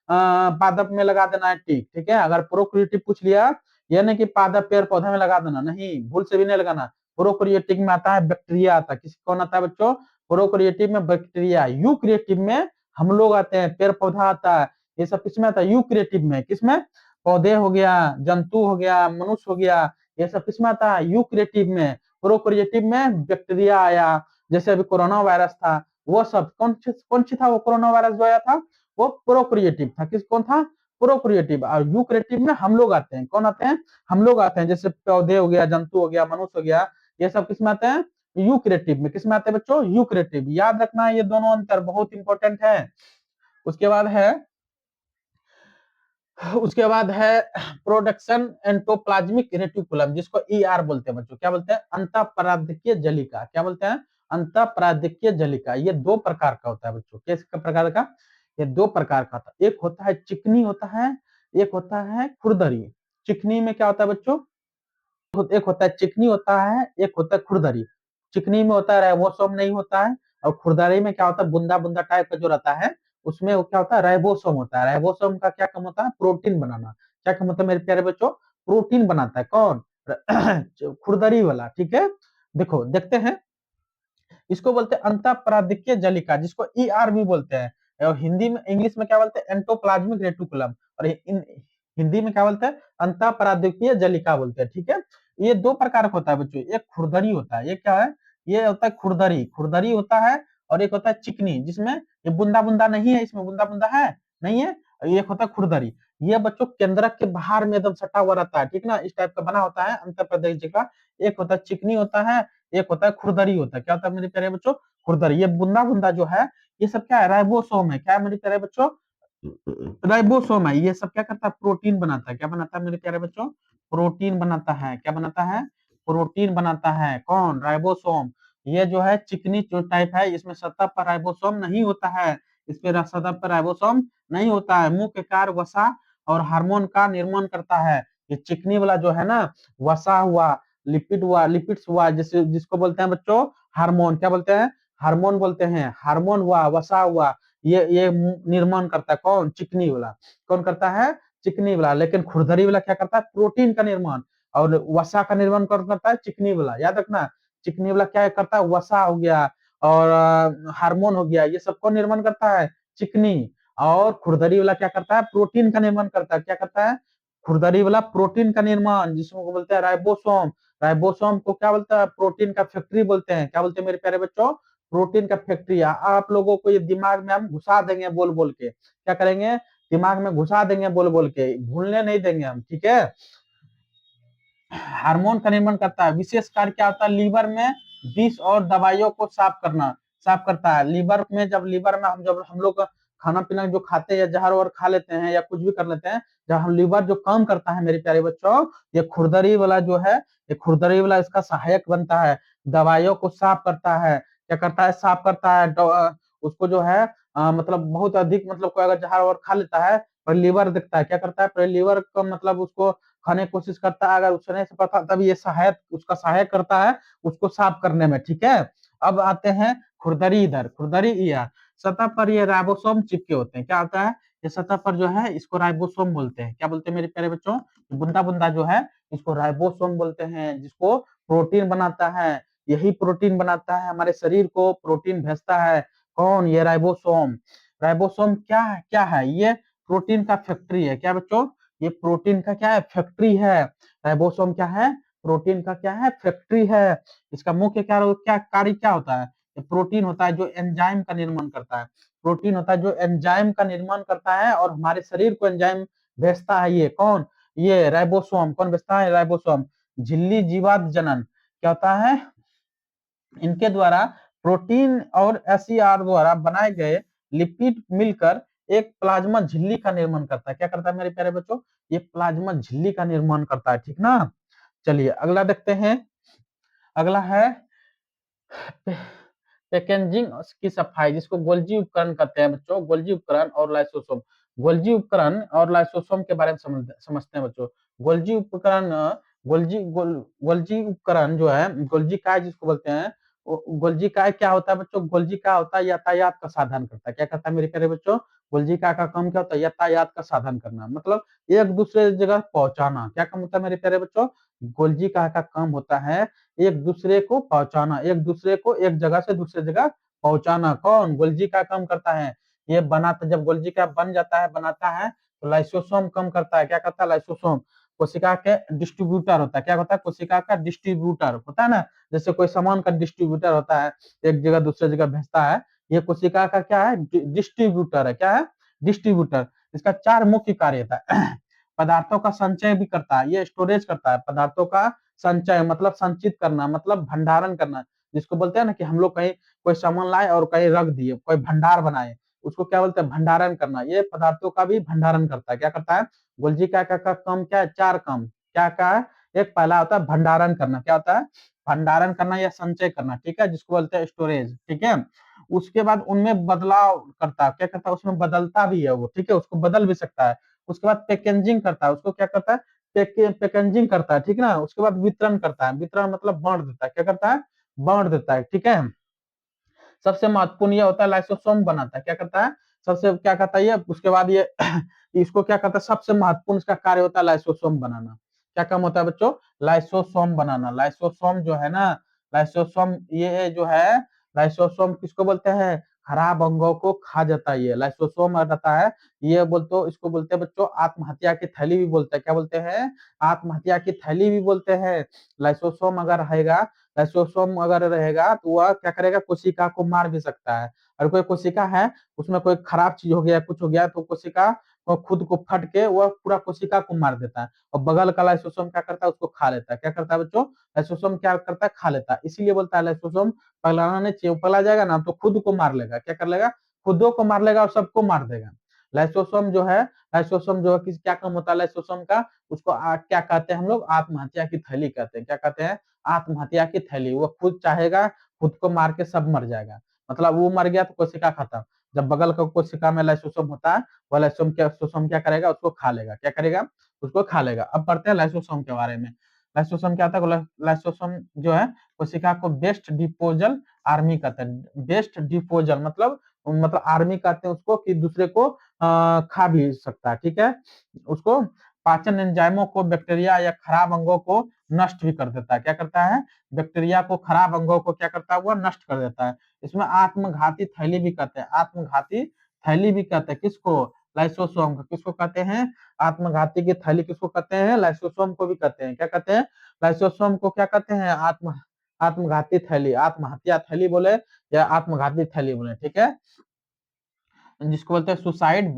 [SPEAKER 1] पादप में लगा देना है टिक, ठीक है। अगर प्रोक्रिएटिव पूछ लिया, ये नहीं कि पादप पेड़ पौधे में लगा देना, नहीं, भूल से भी नहीं लगाना। प्रोक्रिएटिव में आता है बैक्टीरिया आता है। किसी कौन आता है बच्चों, प्रोक्रिएटिव में बैक्टीरिया। यूक्रिएटिव में हम लोग आते हैं, पेड़ पौधा आता है। ये सब किसमें आता है, यूक्रिएटिव में। किसमें, पौधे हो गया, जंतु हो गया, मनुष्य हो गया, ये सब किसमें आता है, यूक्रिएटिव में। प्रोक्रिएटिव में बैक्टीरिया आया, जैसे अभी कोरोना वायरस था, वो सब कौन सी था, वो कोरोना वायरस जो आया था वो प्रोक्रिएटिव था। किस कौन था, प्रोक्रिएटिव। और यूक्रिएटिव में हम लोग आते हैं, कौन आते हैं, हम लोग आते हैं। जैसे पौधे हो गया, जंतु हो गया, मनुष्य हो गया, ये सब किसमें आते हैं, यूक्रिएटिव में। किसमें आते हैं बच्चों, यूक्रिएटिव। याद रखना ये दोनों अंतर बहुत इंपॉर्टेंट है। उसके बाद है, उसके बाद है प्रोडक्शन एंटोप्लाज्मिक रेटिकुलम, जिसको ईआर बोलते हैं बच्चों। क्या बोलते हैं, अंतःपराधिकीय जलिका। क्या बोलते हैं, अंतःपराधिकीय जलिका। ये दो प्रकार का होता है बच्चों। किस प्रकार का, ये दो प्रकार का होता है। एक होता है चिकनी होता है, एक होता है खुरदरी। चिकनी में क्या होता है बच्चों, एक होता है चिकनी होता है, एक होता है खुरदरी। चिकनी में होता है राइबोसोम नहीं होता है, और खुरदरी में क्या होता है, बुंदा बुंदा टाइप का जो रहता है, उसमें वो क्या होता है, राइबोसोम होता है। राइबोसोम का क्या काम होता है, प्रोटीन बनाना। क्या काम होता है मेरे प्यारे बच्चों, प्रोटीन बनाता है। कौन, खुरदरी वाला, ठीक है। देखो देखते हैं, इसको बोलते हैं अंतःपराधिकीय जलिका, जिसको ईआर भी बोलते हैं। और हिंदी में, इंग्लिश में क्या बोलते हैं, एंटोप्लाज्मिक रेटिकुलम। और हिंदी में क्या बोलते हैं, अंतःपराधिकीय जलिका बोलते हैं, ठीक है। ये दो प्रकार का होता है बच्चों। एक खुरदरी होता है, ये क्या है, ये होता है खुरदरी, खुरदरी होता है। और एक होता है चिकनी, जिसमें ये बुंदा बुंदा नहीं है, इसमें बुंदा बुंदा है नहीं है। एक होता है खुरदरी। ये बच्चों केंद्रक के बाहर में एकदम सटा हुआ रहता है, ठीक ना, इस टाइप का बना होता है अंतःपराधिकीय का। एक होता है चिकनी होता है, एक होता है खुरदरी होता है। क्या होता है मेरे प्यारे बच्चों, खुरदरी। ये बुंदा बुंदा जो है, ये सब क्या है, राइबोसोम है। क्या है मेरे प्यारे बच्चों, राइबोसोम है। ये सब क्या करता है, प्रोटीन बनाता है। क्या बनाता है मेरे प्यारे बच्चों, प्रोटीन बनाता है। क्या बनाता है, प्रोटीन बनाता है। कौन, राइबोसोम। ये जो है चिकनी जो टाइप है, इसमें सतह पर राइबोसोम नहीं होता है। इस पे सतह पर राइबोसोम नहीं होता है। मुख्य कार्य वसा और हार्मोन का निर्माण करता है। ये चिकनी वाला जो है ना, वसा हुआ, लिपिड्स हुआ, जैसे जिसको बोलते हैं बच्चों हार्मोन, क्या बोलते हैं, हार्मोन बोलते हैं, हार्मोन हुआ, वसा हुआ, ये निर्माण करता है कौन, चिकनी वाला। कौन करता है, चिकनी वाला। लेकिन खुरदरी वाला क्या करता है, प्रोटीन का निर्माण। और वसा का निर्माण कौन करता है, चिकनी वाला, याद रखना। चिकनी वाला क्या करता है, वसा हो गया और हार्मोन हो गया, ये सबको निर्माण करता है चिकनी। और खुरदरी वाला क्या करता है, प्रोटीन का निर्माण करता है। क्या करता है, खुरदरी वाला प्रोटीन का निर्माण, जिसको बोलते हैं राइबोसोम। राइबोसोम को क्या बोलता है, प्रोटीन का फैक्ट्री बोलते हैं। क्या बोलते हैं मेरे प्यारे बच्चों, प्रोटीन का फैक्ट्री। आप लोगों को ये दिमाग में हम घुसा देंगे बोल बोल के, क्या करेंगे, दिमाग में घुसा देंगे बोल बोल के, भूलने नहीं देंगे हम, ठीक है। हार्मोन का निर्माण करता है। विशेष कार्य क्या होता है, लीवर में विष और दवाइयों को साफ करना, साफ करता है। लीवर में जब लीवर में जब हम लोग खाना पीना जो खाते हैं या जहर वहर खा लेते हैं या कुछ भी कर लेते हैं, जब हम लीवर जो काम करता है मेरे प्यारे बच्चों, ये खुरदरी वाला जो है, ये खुरदरी वाला इसका सहायक बनता है, दवाइयों को साफ करता है। क्या करता है, साफ करता है। उसको जो है मतलब बहुत अधिक, मतलब कोई अगर जहर वहर खा लेता है, पर लीवर दिखता है, क्या करता है, पर लीवर का मतलब उसको खाने की कोशिश करता है, अगर उसने से पता तब ये सहायक, उसका सहायक करता है उसको साफ करने में, ठीक है। अब आते हैं खुरदरी, इधर खुरदरी ईयर, सतह पर ये राइबोसोम चिपके होते हैं। क्या होता है, ये सतह पर जो है इसको राइबोसोम बोलते हैं। क्या बोलते हैं मेरे प्यारे बच्चों, बुंदा बुंदा जो है इसको राइबोसोम बोलते हैं, जिसको प्रोटीन बनाता है। यही प्रोटीन बनाता है, हमारे शरीर को प्रोटीन भेजता है कौन, ये राइबोसोम। राइबोसोम क्या है, क्या है, ये प्रोटीन का फैक्ट्री है। क्या बच्चों, ये प्रोटीन का क्या है, फैक्ट्री है। राइबोसोम क्या है, प्रोटीन का क्या है, फैक्ट्री है। इसका मुख्य क्या कार्य क्या होता है, ये प्रोटीन होता है जो एंजाइम का निर्माण करता है। प्रोटीन होता है जो एंजाइम का निर्माण करता है और हमारे शरीर को एंजाइम भेजता है। ये कौन, ये राइबोसोम। कौन भेजता है, राइबोसोम। झिल्ली जीवात जनन क्या होता है, इनके द्वारा प्रोटीन और एसईआर द्वारा बनाए गए लिपिड मिलकर एक प्लाज्मा झिल्ली का निर्माण करता है। क्या करता है मेरे प्यारे बच्चों, ये प्लाज्मा झिल्ली का निर्माण करता है, ठीक ना। चलिए अगला देखते हैं। अगला है पैकेजिंग की सफाई, जिसको गोल्जी उपकरण कहते हैं बच्चों, गोल्जी उपकरण और लाइसोसोम। गोल्जी उपकरण और लाइसोसोम के बारे में समझते हैं बच्चों। गोल्जी उपकरण, गोल्जी उपकरण जो है, गोल्जी काय जिसको बोलते हैं, गोल्जी काय क्या होता है बच्चों, गोल्जी काय होता है यातायात का साधन करता है। क्या करता है मेरे प्यारे बच्चों, गोल्जी काय का काम क्या होता है, यातायात का साधन करना, मतलब एक दूसरे जगह पहुंचाना। क्या काम होता है मेरे प्यारे बच्चों, गोल्जी काय का काम होता है एक दूसरे को पहुंचाना, एक दूसरे को एक जगह से दूसरे जगह पहुंचाना। कौन, गोल्जी का काम करता है। ये बनाता, जब गोल्जी का बन जाता है, बनाता है, तो लाइसोसोम कम करता है। क्या करता है, लाइसोसोम कोशिका के डिस्ट्रीब्यूटर होता है। क्या होता है, कोशिका का डिस्ट्रीब्यूटर होता है ना, जैसे कोई सामान का डिस्ट्रीब्यूटर होता है, एक जगह दूसरे जगह भेजता है, ये कोशिका का क्या है, डिस्ट्रीब्यूटर है। क्या है, डिस्ट्रीब्यूटर। इसका 4 मुख्य कार्य होता है। पदार्थों का संचय भी करता है, ये स्टोरेज करता है, पदार्थों का संचय मतलब संचित करना, मतलब भंडारण करना, जिसको बोलते हैं ना कि हम लोग कहीं कोई सामान लाए और कहीं रख दिए, कोई भंडार बनाए, उसको क्या बोलते हैं, भंडारण करना। ये पदार्थों का भी भंडारण करता है। क्या करता है, गोल्जी का काम क्या है, 4 काम क्या क्या है। एक पहला होता है भंडारण करना, क्या होता है, भंडारण करना या संचय करना, ठीक है, जिसको बोलते हैं स्टोरेज, ठीक है। उसके बाद उनमें बदलाव करता है, क्या करता है, उसमें बदलता भी है वो, ठीक है, उसको बदल भी सकता है। उसके बाद पैकेजिंग करता है, उसको क्या करता है, पैकेजिंग करता है, ठीक ना। उसके बाद वितरण करता है, वितरण मतलब बांट देता है। क्या करता है, बांट देता है, ठीक है। सबसे महत्वपूर्ण ये होता है लाइसोसोम बनाता है। क्या करता है, सबसे क्या करता है ये, उसके बाद ये इसको क्या करता है, सबसे महत्वपूर्ण इसका कार्य होता है लाइसोसोम बनाना। क्या काम होता है बच्चों, लाइसोसोम बनाना। लाइसोसोम जो है ना, लाइसोसोम ये जो है, लाइसोसोम किसको बोलते हैं, खराब अंगों को खा जाता है, ये लाइसोसोम रहता है। ये बोलते, इसको बोलते हैं बच्चों आत्महत्या की थैली भी बोलते हैं। क्या बोलते हैं, आत्महत्या की थैली भी बोलते हैं। लाइसोसोम अगर रहेगा, लाइसोसोम अगर रहेगा तो वह क्या करेगा, कोशिका को मार भी सकता है। और कोई कोशिका है, उसमें कोई खराब चीज हो गया, कुछ हो गया, तो कोशिका वो खुद को फट के वह पूरा कोशिका को मार देता है। और बगल का लाइसोसोम क्या करता है, उसको खा लेता है। क्या करता है बच्चों, लाइसोसोम क्या करता है, खा लेता है। इसीलिए बोलता है लाइसोसोम पगलाना नहीं चाहिए, पगला जाएगा ना तो खुद को मार लेगा। क्या कर लेगा, खुदों को मार लेगा और सबको मार देगा। लाइसोसोम जो है, लाइसोसोम जो है किस क्या काम होता है लाइसोसोम का, उसको क्या कहते हैं हम लोग, आत्महत्या की थैली कहते हैं। क्या कहते हैं, आत्महत्या की थैली। वो खुद चाहेगा, खुद को मार के सब मर जाएगा, मतलब वो मर गया तो कोशिका खत्म। जब बगल का कोशिका में लाइसोसोम होता है, वह लाइसोसोम क्या करेगा, उसको खा लेगा। क्या करेगा, उसको खा लेगा। अब पढ़ते हैं लाइसोसोम के बारे में। लाइसोसोम क्या होता है, लाइसोसोम जो है कोशिका को बेस्ट डिपोजल आर्मी कहते हैं। बेस्ट डिपोजल मतलब आर्मी कहते हैं उसको, कि दूसरे को खा भी सकता है, ठीक है। उसको पाचन एंजाइमों को, बैक्टीरिया या खराब अंगों को नष्ट भी कर देता है। क्या करता है, बैक्टीरिया को, खराब अंगों को क्या करता है, वह नष्ट कर देता है। इसमें आत्मघाती थैली भी कहते हैं, आत्मघाती थैली भी कहते हैं किसको, लाइसोसोम को। किसको कहते हैं, आत्मघाती की थैली किसको कहते हैं, लाइसोसोम को भी कहते हैं। क्या कहते हैं, लाइसोसोम को क्या कहते हैं, आत्मघाती थैली, आत्महत्या थैली बोले या आत्मघाती थैली बोले, ठीक है। जिसको बोलते हैं सुसाइड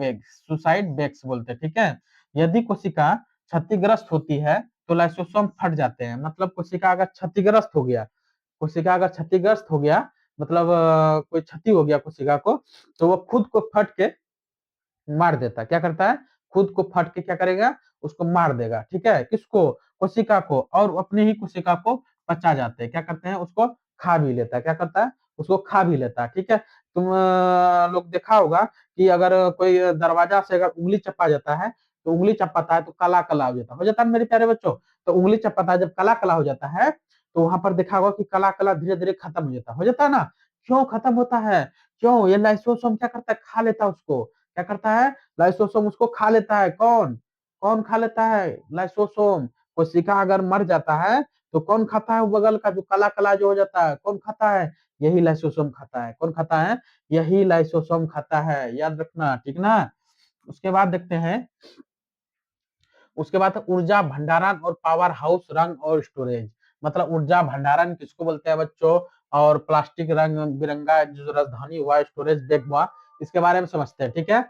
[SPEAKER 1] बैग्स बोलते हैं, ठीक है। यदि कोशिका क्षतिग्रस्त होती है तो लाइसोसोम फट जाते हैं। मतलब कोशिका अगर क्षतिग्रस्त हो गया, कोशिका अगर क्षतिग्रस्त हो गया, मतलब कोई क्षति हो गया कोशिका को, तो वो खुद को फट के मार देता है। क्या करता है, खुद को फट के क्या करेगा, उसको मार देगा, ठीक है। किसको, कोशिका को, और अपनी ही कोशिका को पचा जाते हैं। क्या करते हैं, उसको खा भी लेता है। क्या करता है, उसको खा भी लेता है, ठीक है। तुम लोग देखा होगा कि अगर कोई दरवाजा से अगर उंगली चपा जाता है, तो उंगली चपाता है तो काला काला हो जाता है मेरे प्यारे बच्चों। तो उंगली चपाता है, जब काला काला हो जाता है, तो वहां पर देखा होगा कि काला काला धीरे धीरे खत्म हो जाता है ना। क्यों खत्म होता है, क्यों, ये लाइसोसोम क्या करता है, खा लेता है उसको। क्या करता है, लाइसोसोम उसको खा लेता है। कौन, कौन खा लेता है, लाइसोसोम। कोशिका अगर मर जाता है तो कौन खाता है, वो बगल का जो काला काला जो हो जाता है, कौन खाता है, यही लाइसोसोम खाता है। कौन खाता है, यही लाइसोसोम खाता है, याद रखना, ठीक ना। उसके बाद देखते हैं, उसके बाद ऊर्जा भंडारण और पावर हाउस, रंग और स्टोरेज। मतलब ऊर्जा भंडारण किसको बोलते हैं बच्चों, और प्लास्टिक रंग बिरंगा जो राजधानी हुआ, स्टोरेज डेक हुआ, इसके बारे में समझते हैं, ठीक है।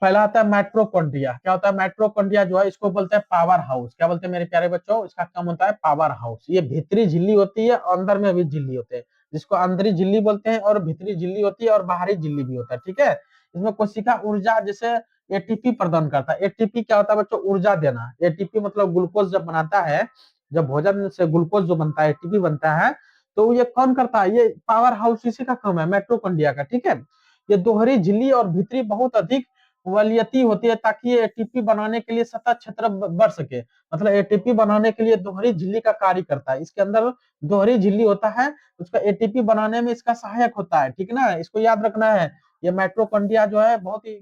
[SPEAKER 1] पहला आता है माइट्रोकॉन्ड्रिया। क्या होता है, माइट्रोकॉन्ड्रिया जो है इसको बोलते हैं पावर हाउस। क्या बोलते हैं मेरे प्यारे बच्चों, इसका काम होता है पावर हाउस। ये भीतरी झिल्ली होती है और अंदर में भी झिल्ली होते हैं, जिसको अंदरी झिल्ली बोलते हैं, और भीतरी झिल्ली होती है और बाहरी झिल्ली भी होता है, ठीक है। इसमें कोशिका ऊर्जा जैसे एटीपी प्रदान करता है। एटीपी क्या होता है बच्चों, ऊर्जा देना। एटीपी मतलब ग्लूकोज जब बनाता है, जब भोजन से ग्लूकोज जो बनता है, एटीपी बनता है, तो ये कौन करता है, ये पावर हाउस इसी का काम है, माइट्रोकॉन्ड्रिया का, ठीक है। ये दोहरी झिल्ली और भीतरी बहुत अधिक वलीयती होती है, ताकि ये एटीपी बनाने के लिए सतह क्षेत्र बढ़ सके। मतलब एटीपी बनाने के लिए दोहरी झिल्ली का कार्य करता है। इसके अंदर दोहरी झिल्ली होता है, उसका एटीपी बनाने में इसका सहायक होता है, ठीक ना। इसको याद रखना है। ये माइट्रोकॉन्ड्रिया जो है बहुत ही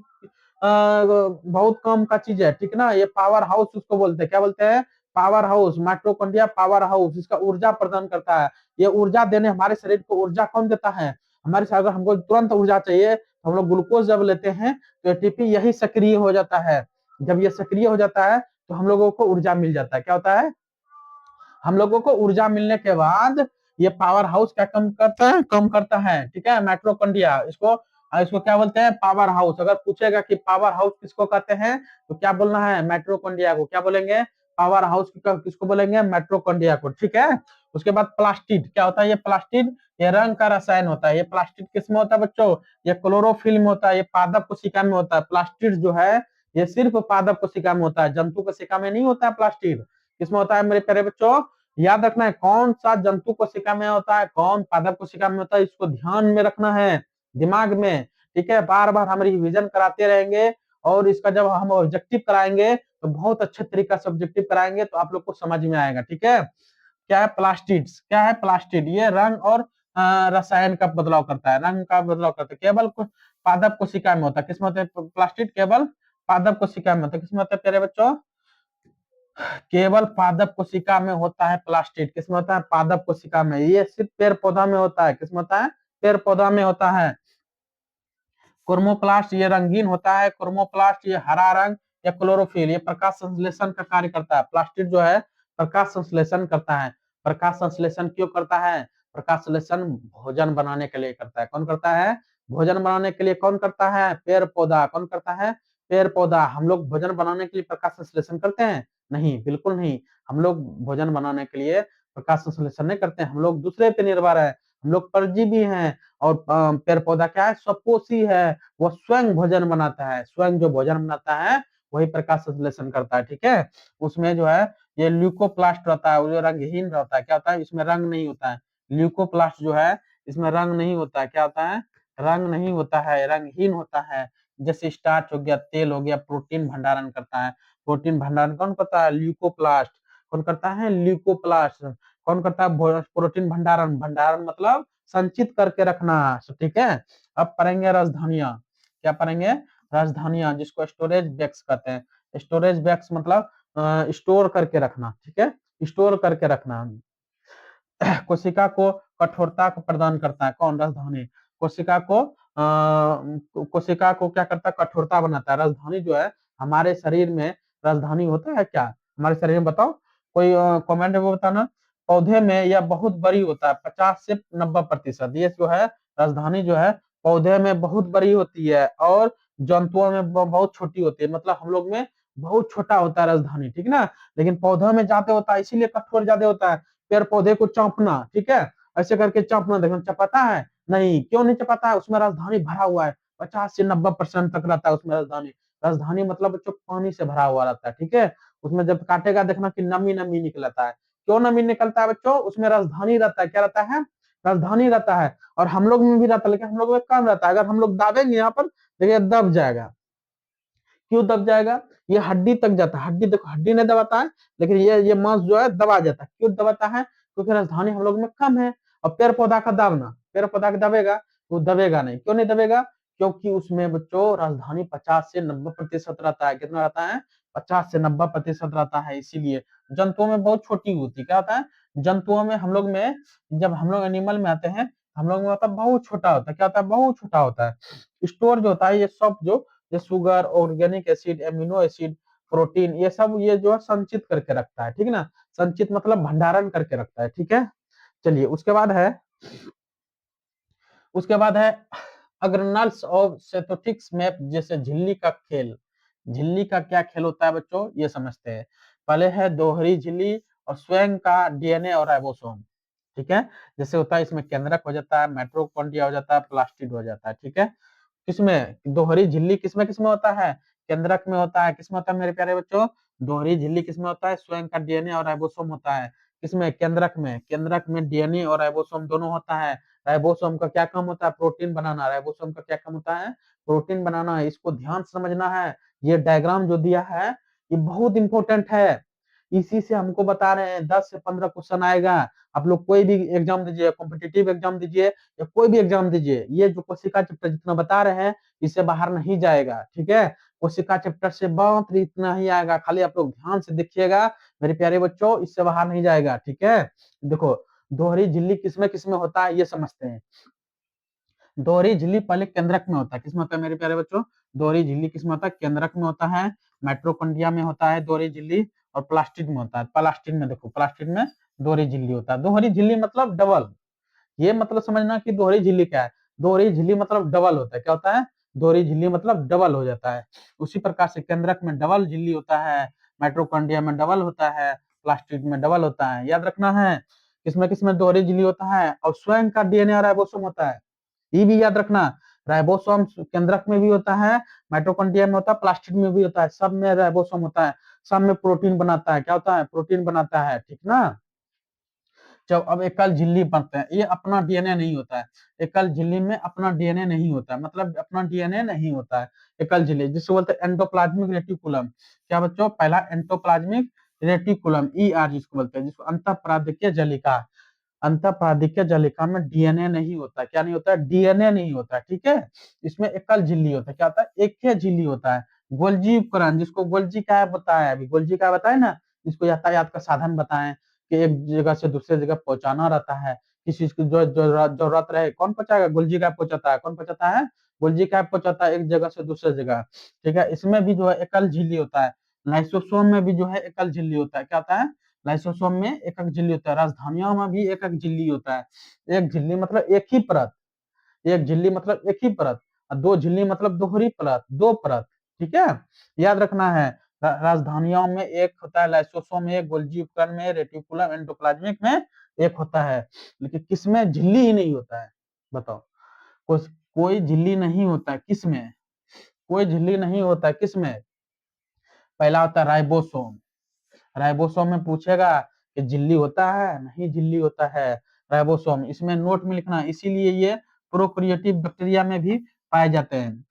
[SPEAKER 1] बहुत कम का चीज है, ठीक ना। ये पावर हाउस उसको बोलते हैं। क्या बोलते हैं, power house, mitochondria power house. इसका ऊर्जा प्रदान करता है। ये ऊर्जा देने, हमारे शरीर को ऊर्जा कौन देता है, हमारे शरीर, अगर हमको तुरंत ऊर्जा चाहिए तो हम लोग ग्लूकोज जब लेते हैं तो एटीपी यही सक्रिय हो जाता है। जब ये सक्रिय हो जाता है तो हम लोगों को ऊर्जा मिल जाता है। क्या होता है, हम लोगों को ऊर्जा मिलने के बाद ये पावर हाउस क्या कम करता है, कम करता है, ठीक है। माइट्रोकॉन्ड्रिया, इसको इसको क्या बोलते हैं, पावर हाउस। अगर पूछेगा कि पावर हाउस किसको कहते हैं, तो क्या बोलना है, माइट्रोकॉन्ड्रिया को। क्या बोलेंगे, पावर हाउस किसको बोलेंगे, माइट्रोकॉन्ड्रिया को, ठीक है। उसके बाद प्लास्टिड, क्या होता है ये प्लास्टिड, ये रंग का रसायन होता है। ये प्लास्टिड किसमें होता है बच्चों, ये क्लोरोफिल में होता है, ये पादप कोशिका में होता है। प्लास्टिड जो है ये सिर्फ पादप कोशिका में होता है, जंतु कोशिका में नहीं होता है। प्लास्टिड किसमें होता है मेरे प्यारे बच्चों, याद रखना है, कौन सा जंतु कोशिका में होता है, कौन पादप कोशिका में होता है, इसको ध्यान में रखना है, दिमाग में, ठीक है। बार बार हम रिवीजन कराते रहेंगे, और इसका जब हम ऑब्जेक्टिव कराएंगे तो बहुत अच्छे तरीका से ऑब्जेक्टिव कराएंगे, तो आप लोग को समझ में आएगा, ठीक है। क्या है प्लास्टिड्स, क्या है प्लास्टिड, ये रंग और रसायन का बदलाव करता है, रंग का बदलाव करता है। केवल पादप कोशिका में होता है, किसमें होता है प्लास्टिड, केवल पादप कोशिका में होता है। किसमें होता है प्यारे बच्चों, केवल पादप कोशिका में होता है प्लास्टिड। किसमें होता है, पादप कोशिका में। ये सिर्फ पेड़ पौधा में होता है, किसमें होता है, पेड़ पौधा में होता है। क्रोमोप्लास्ट ये रंगीन होता है, क्रोमोप्लास्ट ये हरा रंग या क्लोरोफिल, ये प्रकाश संश्लेषण का कार्य करता है। प्लास्टिड जो है प्रकाश संश्लेषण करता है। प्रकाश संश्लेषण क्यों करता है, प्रकाश संश्लेषण भोजन बनाने के लिए करता है। कौन करता है, भोजन बनाने के लिए कौन करता है, पेड़ पौधा। कौन करता है, पेड़ पौधा। हम लोग भोजन बनाने के लिए प्रकाश संश्लेषण करते हैं, नहीं, बिल्कुल नहीं। हम लोग भोजन बनाने के लिए प्रकाश संश्लेषण नहीं करते हैं, हम लोग दूसरे पे निर्भर है। हम लोग परजीवी हैं, और पेड़ पौधा क्या है, स्वपोषी है। वो स्वयं भोजन बनाता है, स्वयं जो भोजन बनाता है वही प्रकाश संश्लेषण करता है, ठीक है। उसमें जो है ये ल्यूकोप्लास्ट रहता है, वो जो रंगहीन रहता है। क्या होता है, इसमें रंग नहीं होता है। ल्यूकोप्लास्ट जो है इसमें रंग नहीं होता है, क्या होता है, रंग नहीं होता है, रंगहीन होता है। जैसे स्टार्च हो गया, तेल हो गया, प्रोटीन भंडारण करता है। प्रोटीन भंडारण कौन करता है? ल्यूकोप्लास्ट। कौन करता है? ल्यूकोप्लास्ट। कौन करता है प्रोटीन भंडारण? भंडारण मतलब संचित करके रखना। ठीक है। अब पढ़ेंगे राजधानियां। क्या पढ़ेंगे? राजधानियां, जिसको स्टोरेज बैग्स कहते हैं। स्टोरेज बैग्स मतलब स्टोर करके रखना। ठीक है, स्टोर करके रखना। कोशिका को कठोरता को प्रदान करता है कौन? राजधानी। कोशिका को कोशिका को क्या करता है? कठोरता बनाता है। राजधानी जो है हमारे शरीर में, राजधानी होता है क्या हमारे शरीर में? बताओ, कोई कमेंट में बताना। पौधे में यह बहुत बड़ी होता है, 50 से 90%। ये जो है राजधानी जो है पौधे में बहुत बड़ी होती है और जंतुओं में बहुत छोटी होती है। मतलब हम लोग में बहुत छोटा होता है राजधानी, ठीक ना। लेकिन पौधों में ज्यादा होता है, इसीलिए कठोर ज्यादा होता है। पेड़ पौधे को चापना, ठीक है, ऐसे करके चापना। देखो चपाता है? नहीं, क्यों नहीं चपाता है? उसमें राजधानी भरा हुआ है, 50 से 90% तक रहता है उसमें राजधानी। राजधानी मतलब बच्चों पानी से भरा हुआ रहता है, ठीक है। उसमें जब काटेगा देखना कि नमी नमी निकलता है। क्यों नमी निकलता है बच्चों? उसमें राजधानी रहता है। क्या रहता है? राजधानी रहता है। और हम लोग में भी रहता है, लेकिन हम लोग में कम रहता है। अगर हम लोग दाबेंगे यहाँ पर, देखिए दब जाएगा। क्यों दब जाएगा? ये हड्डी तक जाता है। हड्डी देखो, हड्डी नहीं दबाता है, लेकिन ये मांस जो है दबा जाता है। क्यों दबाता है? क्योंकि राजधानी हम लोग में कम है। और पेड़ पौधा का दाबना, पेड़ पौधा का दबेगा तो दबेगा नहीं। क्यों नहीं दबेगा? क्योंकि उसमें बच्चों राजधानी 50 से 90% रहता है। कितना रहता है? 50 से 90% रहता है। इसीलिए जंतुओं में बहुत छोटी होती है। क्या होता है? जंतुओं में, हम लोग में, जब हम लोग एनिमल में आते हैं, हम लोग में मतलब बहुत छोटा होता है। क्या होता है? बहुत छोटा होता है। स्टोर जो होता है, ये सब जो ये sugar, organic acid, amino acid, protein, ये सब ये जो है संचित करके रखता है, ठीक है ना। संचित मतलब भंडारण करके रखता है, ठीक है। चलिए उसके बाद है अग्रनल्स ऑफ सेटोटिक्स मैप। जैसे झिल्ली का खेल। झिल्ली का क्या खेल होता है बच्चों, ये समझते हैं। पहले है दोहरी झिल्ली और स्वयं का डीएनए और राइबोसोम, ठीक है। जैसे होता है इसमें केंद्रक हो जाता है, माइटोकॉन्ड्रिया हो जाता है, प्लास्टिड हो जाता है, ठीक है। किसमें? दोहरी झिल्ली किसमें किसमें होता है? केंद्रक में होता है। किसमें होता है मेरे प्यारे बच्चों? दोहरी झिल्ली किसमें होता है? स्वयं का डीएनए और राइबोसोम होता है। किसमें? केंद्रक में। केंद्रक में डीएनए और राइबोसोम दोनों होता है। राइबोसोम का क्या काम होता है? प्रोटीन बनाना। राइबोसोम का क्या काम होता है? प्रोटीन बनाना है। इसको ध्यान से समझना है। ये डायग्राम जो दिया है ये बहुत इंपॉर्टेंट है। इसी से हमको बता रहे हैं 10 से 15 क्वेश्चन आएगा। आप लोग कोई भी एग्जाम दीजिए, कॉम्पिटिटिव एग्जाम दीजिए या कोई भी एग्जाम दीजिए, ये जो कोशिका चैप्टर जितना बता रहे हैं इससे बाहर नहीं जाएगा, ठीक है। कोशिका चैप्टर से बहुत इतना ही आएगा, खाली आप लोग ध्यान से देखिएगा मेरे प्यारे बच्चों, इससे बाहर नहीं जाएगा, ठीक है। देखो, दोहरी झिल्ली किसमें किसमें होता है ये समझते हैं। दोहरी झिल्ली पहले केंद्रक में होता है। किसमें होता है मेरे प्यारे बच्चों? दोहरी झिल्ली किसमें होता है? केंद्रक में होता है। माइटोकॉन्ड्रिया में होता है दोहरी झिल्ली, और प्लास्टिड में होता है। प्लास्टिड में देखो, प्लास्टिड में दोहरी झिल्ली होता है। दोहरी झिल्ली मतलब डबल। ये मतलब समझना कि दोहरी झिल्ली क्या है। दोहरी झिल्ली मतलब डबल होता है। क्या होता है? दोहरी झिल्ली मतलब डबल हो जाता है। उसी प्रकार से केंद्रक में डबल झिल्ली होता है, माइटोकॉन्ड्रिया में डबल होता है, प्लास्टिड में डबल होता है। याद रखना है किसमें किसमें दोहरी झिल्ली होता है। और स्वयं का डीएनए और राइबोसोम होता है, ये भी याद रखना। राइबोसोम केंद्रक में भी होता है, माइटोकॉन्ड्रिया में होता है, प्लास्टिड में भी होता है, सब में राइबोसोम होता है। सब में प्रोटीन बनाता है। क्या होता है? प्रोटीन बनाता है, ठीक ना। जब अब एकल झिल्ली बनते हैं, ये अपना डीएनए नहीं होता है। एकल झिल्ली में अपना डीएनए नहीं होता है, मतलब अपना डीएनए नहीं होता है एकल झिल्ली, जिसको बोलते हैं एंडोप्लाज्मिक रेटिकुलम। क्या बच्चों? पहला एंडोप्लाज्मिक रेटिकुलम, ईआर जिसको बोलते हैं, जिसको अंतःपराधिकीय जलिका। अंतःपराधिकीय जलिका में डीएनए नहीं होता। क्या नहीं होता? डीएनए नहीं होता, ठीक है। इसमें एकल झिल्ली होता है। क्या होता है? एक ही झिल्ली होता है। गोल्जी उपकरण, जिसको गोल्जी का बताया, अभी गोल्जी का बताया ना, जिसको यातायात का साधन बताएं कि एक जगह से दूसरे जगह पहुंचाना रहता है, किसी चीज की जो जरूरत रहे, कौन पहुंचाएगा? गोल्जी का पहुंचाता है। कौन पहुंचाता है? गोल्जी का पहुंचाता है, एक जगह से दूसरे जगह, ठीक है। इसमें भी जो है एकल झिल्ली होता है। लाइसोसोम में भी जो है एकल झिल्ली होता है। क्या होता है? लाइसोसोम में एकक झिल्ली होता है। राजधानियों में भी एकक झिल्ली होता है। एक झिल्ली मतलब एक ही परत, एक झिल्ली मतलब एक ही परत, और दो झिल्ली मतलब दोहरी परत, दो परत, ठीक है। याद रखना है। राजधानियों में एक होता है, लाइसोसोम में एक, गोल्जी उपकरण में, रेटिकुलम एंडोप्लाज्मिक में एक होता है। लेकिन किसमें झिल्ली ही नहीं होता है? बताओ। कोई कोई झिल्ली नहीं होता है किसमें? कोई झिल्ली नहीं होता है किसमें? पहला होता है राइबोसोम। राइबोसोम में पूछेगा कि झिल्ली होता है? नहीं झिल्ली होता है राइबोसोम। इसमें नोट में लिखना, इसीलिए ये प्रोकैरियोटिक बैक्टीरिया में भी पाए जाते हैं।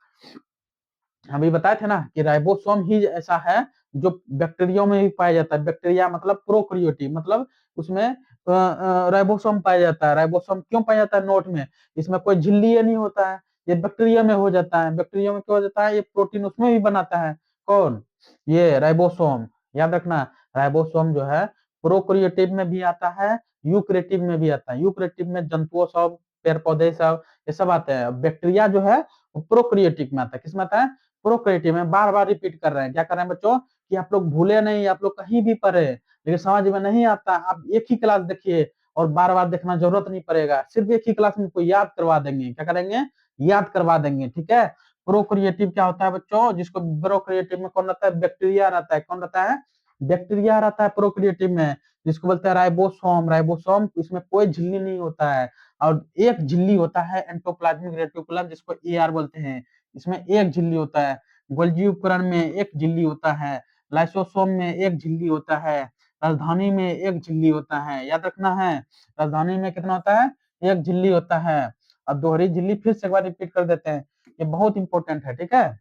[SPEAKER 1] अभी बताए थे ना कि राइबोसोम ही ऐसा है जो बैक्टीरिया में भी पाया जाता है। बैक्टीरिया मतलब प्रोकैरियोटिक, मतलब उसमें राइबोसोम पाया जाता है। राइबोसोम क्यों पाया जाता है नोट में? इसमें कोई झिल्ली नहीं होता है, ये बैक्टीरिया में हो जाता है। बैक्टीरिया में क्या हो जाता है, ये प्रोटीन उसमें भी बनाता है। कौन? ये राइबोसोम। याद रखना, राइबोसोम जो है प्रोकैरियोटिक में भी आता है, यूकैरियोटिक में भी आता है। यूकैरियोटिक में जंतुओं सब, पेड़ पौधे सब, ये सब आते हैं। बैक्टीरिया जो है वो प्रोकैरियोटिक में आता है। किसमें आता है? प्रोकैरियोटिक में। बार बार रिपीट कर रहे हैं, क्या कर रहे हैं बच्चों कि आप लोग भूले नहीं, आप लोग कहीं भी पढ़े लेकिन समझ में नहीं आता, आप एक ही क्लास देखिए और बार बार देखना जरूरत नहीं पड़ेगा, सिर्फ एक ही क्लास में कोई याद करवा देंगे। क्या करेंगे? याद करवा देंगे, ठीक है। प्रोकैरियोटिक क्या होता है बच्चों? जिसको प्रोकैरियोटिक में कौन रहता है? बैक्टीरिया रहता है। कौन रहता है? बैक्टीरिया रहता है प्रोकैरियोटिक में, जिसको बोलते हैं राइबोसोम। राइबोसोम, इसमें कोई झिल्ली नहीं होता है और एक झिल्ली होता है एंडोप्लाज्मिक रेटिकुलम, जिसको एआर बोलते हैं। इसमें एक झिल्ली होता है। गोल्जी उपकरण में एक झिल्ली होता है। लाइसोसोम में एक झिल्ली होता है। राजधानी में एक झिल्ली होता है। याद रखना है, राजधानी में कितना होता है? एक झिल्ली होता है। अब दोहरी झिल्ली फिर से एक बार रिपीट कर देते हैं, ये बहुत इंपॉर्टेंट है, ठीक है।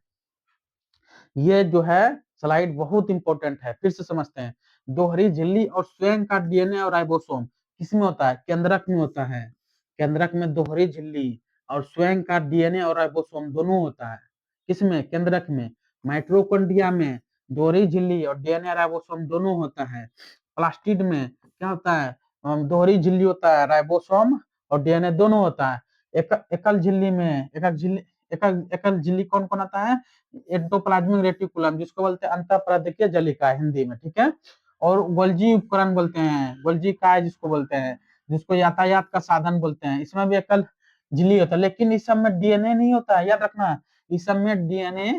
[SPEAKER 1] ये जो है स्लाइड बहुत इंपॉर्टेंट है, फिर से समझते हैं। दोहरी झिल्ली और स्वयं का डीएनए और राइबोसोम किसमें होता है? केंद्रक में होता है। केंद्रक में दोहरी झिल्ली और स्वयं का डीएनए और राइबोसोम दोनों होता है। किसमें? केंद्रक में। माइटोकॉन्ड्रिया में दोहरी झिल्ली और डीएनए राइबोसोम दोनों होता है। प्लास्टिड में क्या होता है? दोहरी झिल्ली होता है, राइबोसोम और डीएनए दोनों होता है। एकल झिल्ली में, एकल एकल झिल्ली कौन कौन आता है? एंडोप्लाज्मिक रेटिकुलम, जिसको बोलते हैं अंतःपरादकीय जलिका हिंदी में, ठीक है। और गोल्जी उपकरण बोलते हैं, गोल्जी काय जिसको बोलते हैं, जिसको यातायात का साधन बोलते हैं। इसमें भी एकल झिल्ली होता है, लेकिन इस सब में डीएनए नहीं होता है, याद रखना। इस सब में डीएनए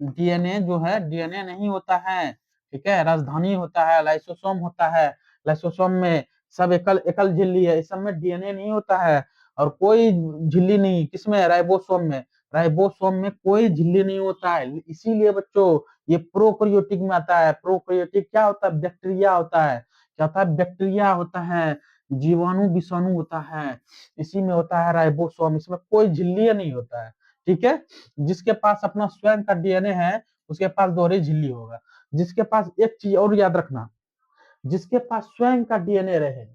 [SPEAKER 1] डीएनए जो है, डीएनए नहीं होता है, ठीक है। राजधानी होता है, लाइसोसोम होता है। लाइसोसोम में सब एकल एकल झिल्ली है, इस सब में डीएनए नहीं होता है। और कोई झिल्ली नहीं किसमें? राइबोसोम में। राइबोसोम में कोई झिल्ली नहीं होता है, इसीलिए बच्चों ये प्रोकैरियोटिक में आता है। प्रोकैरियोटिक क्या होता है? बैक्टीरिया होता है। क्या होता है? बैक्टीरिया होता है, जीवाणु विषाणु होता है, इसी में होता है राइबोसोम। इसमें कोई झिल्ली नहीं होता है, ठीक है। जिसके पास अपना स्वयं का डीएनए है उसके पास दोहरी झिल्ली होगा। जिसके पास, एक चीज और याद रखना, जिसके पास स्वयं का डीएनए रहे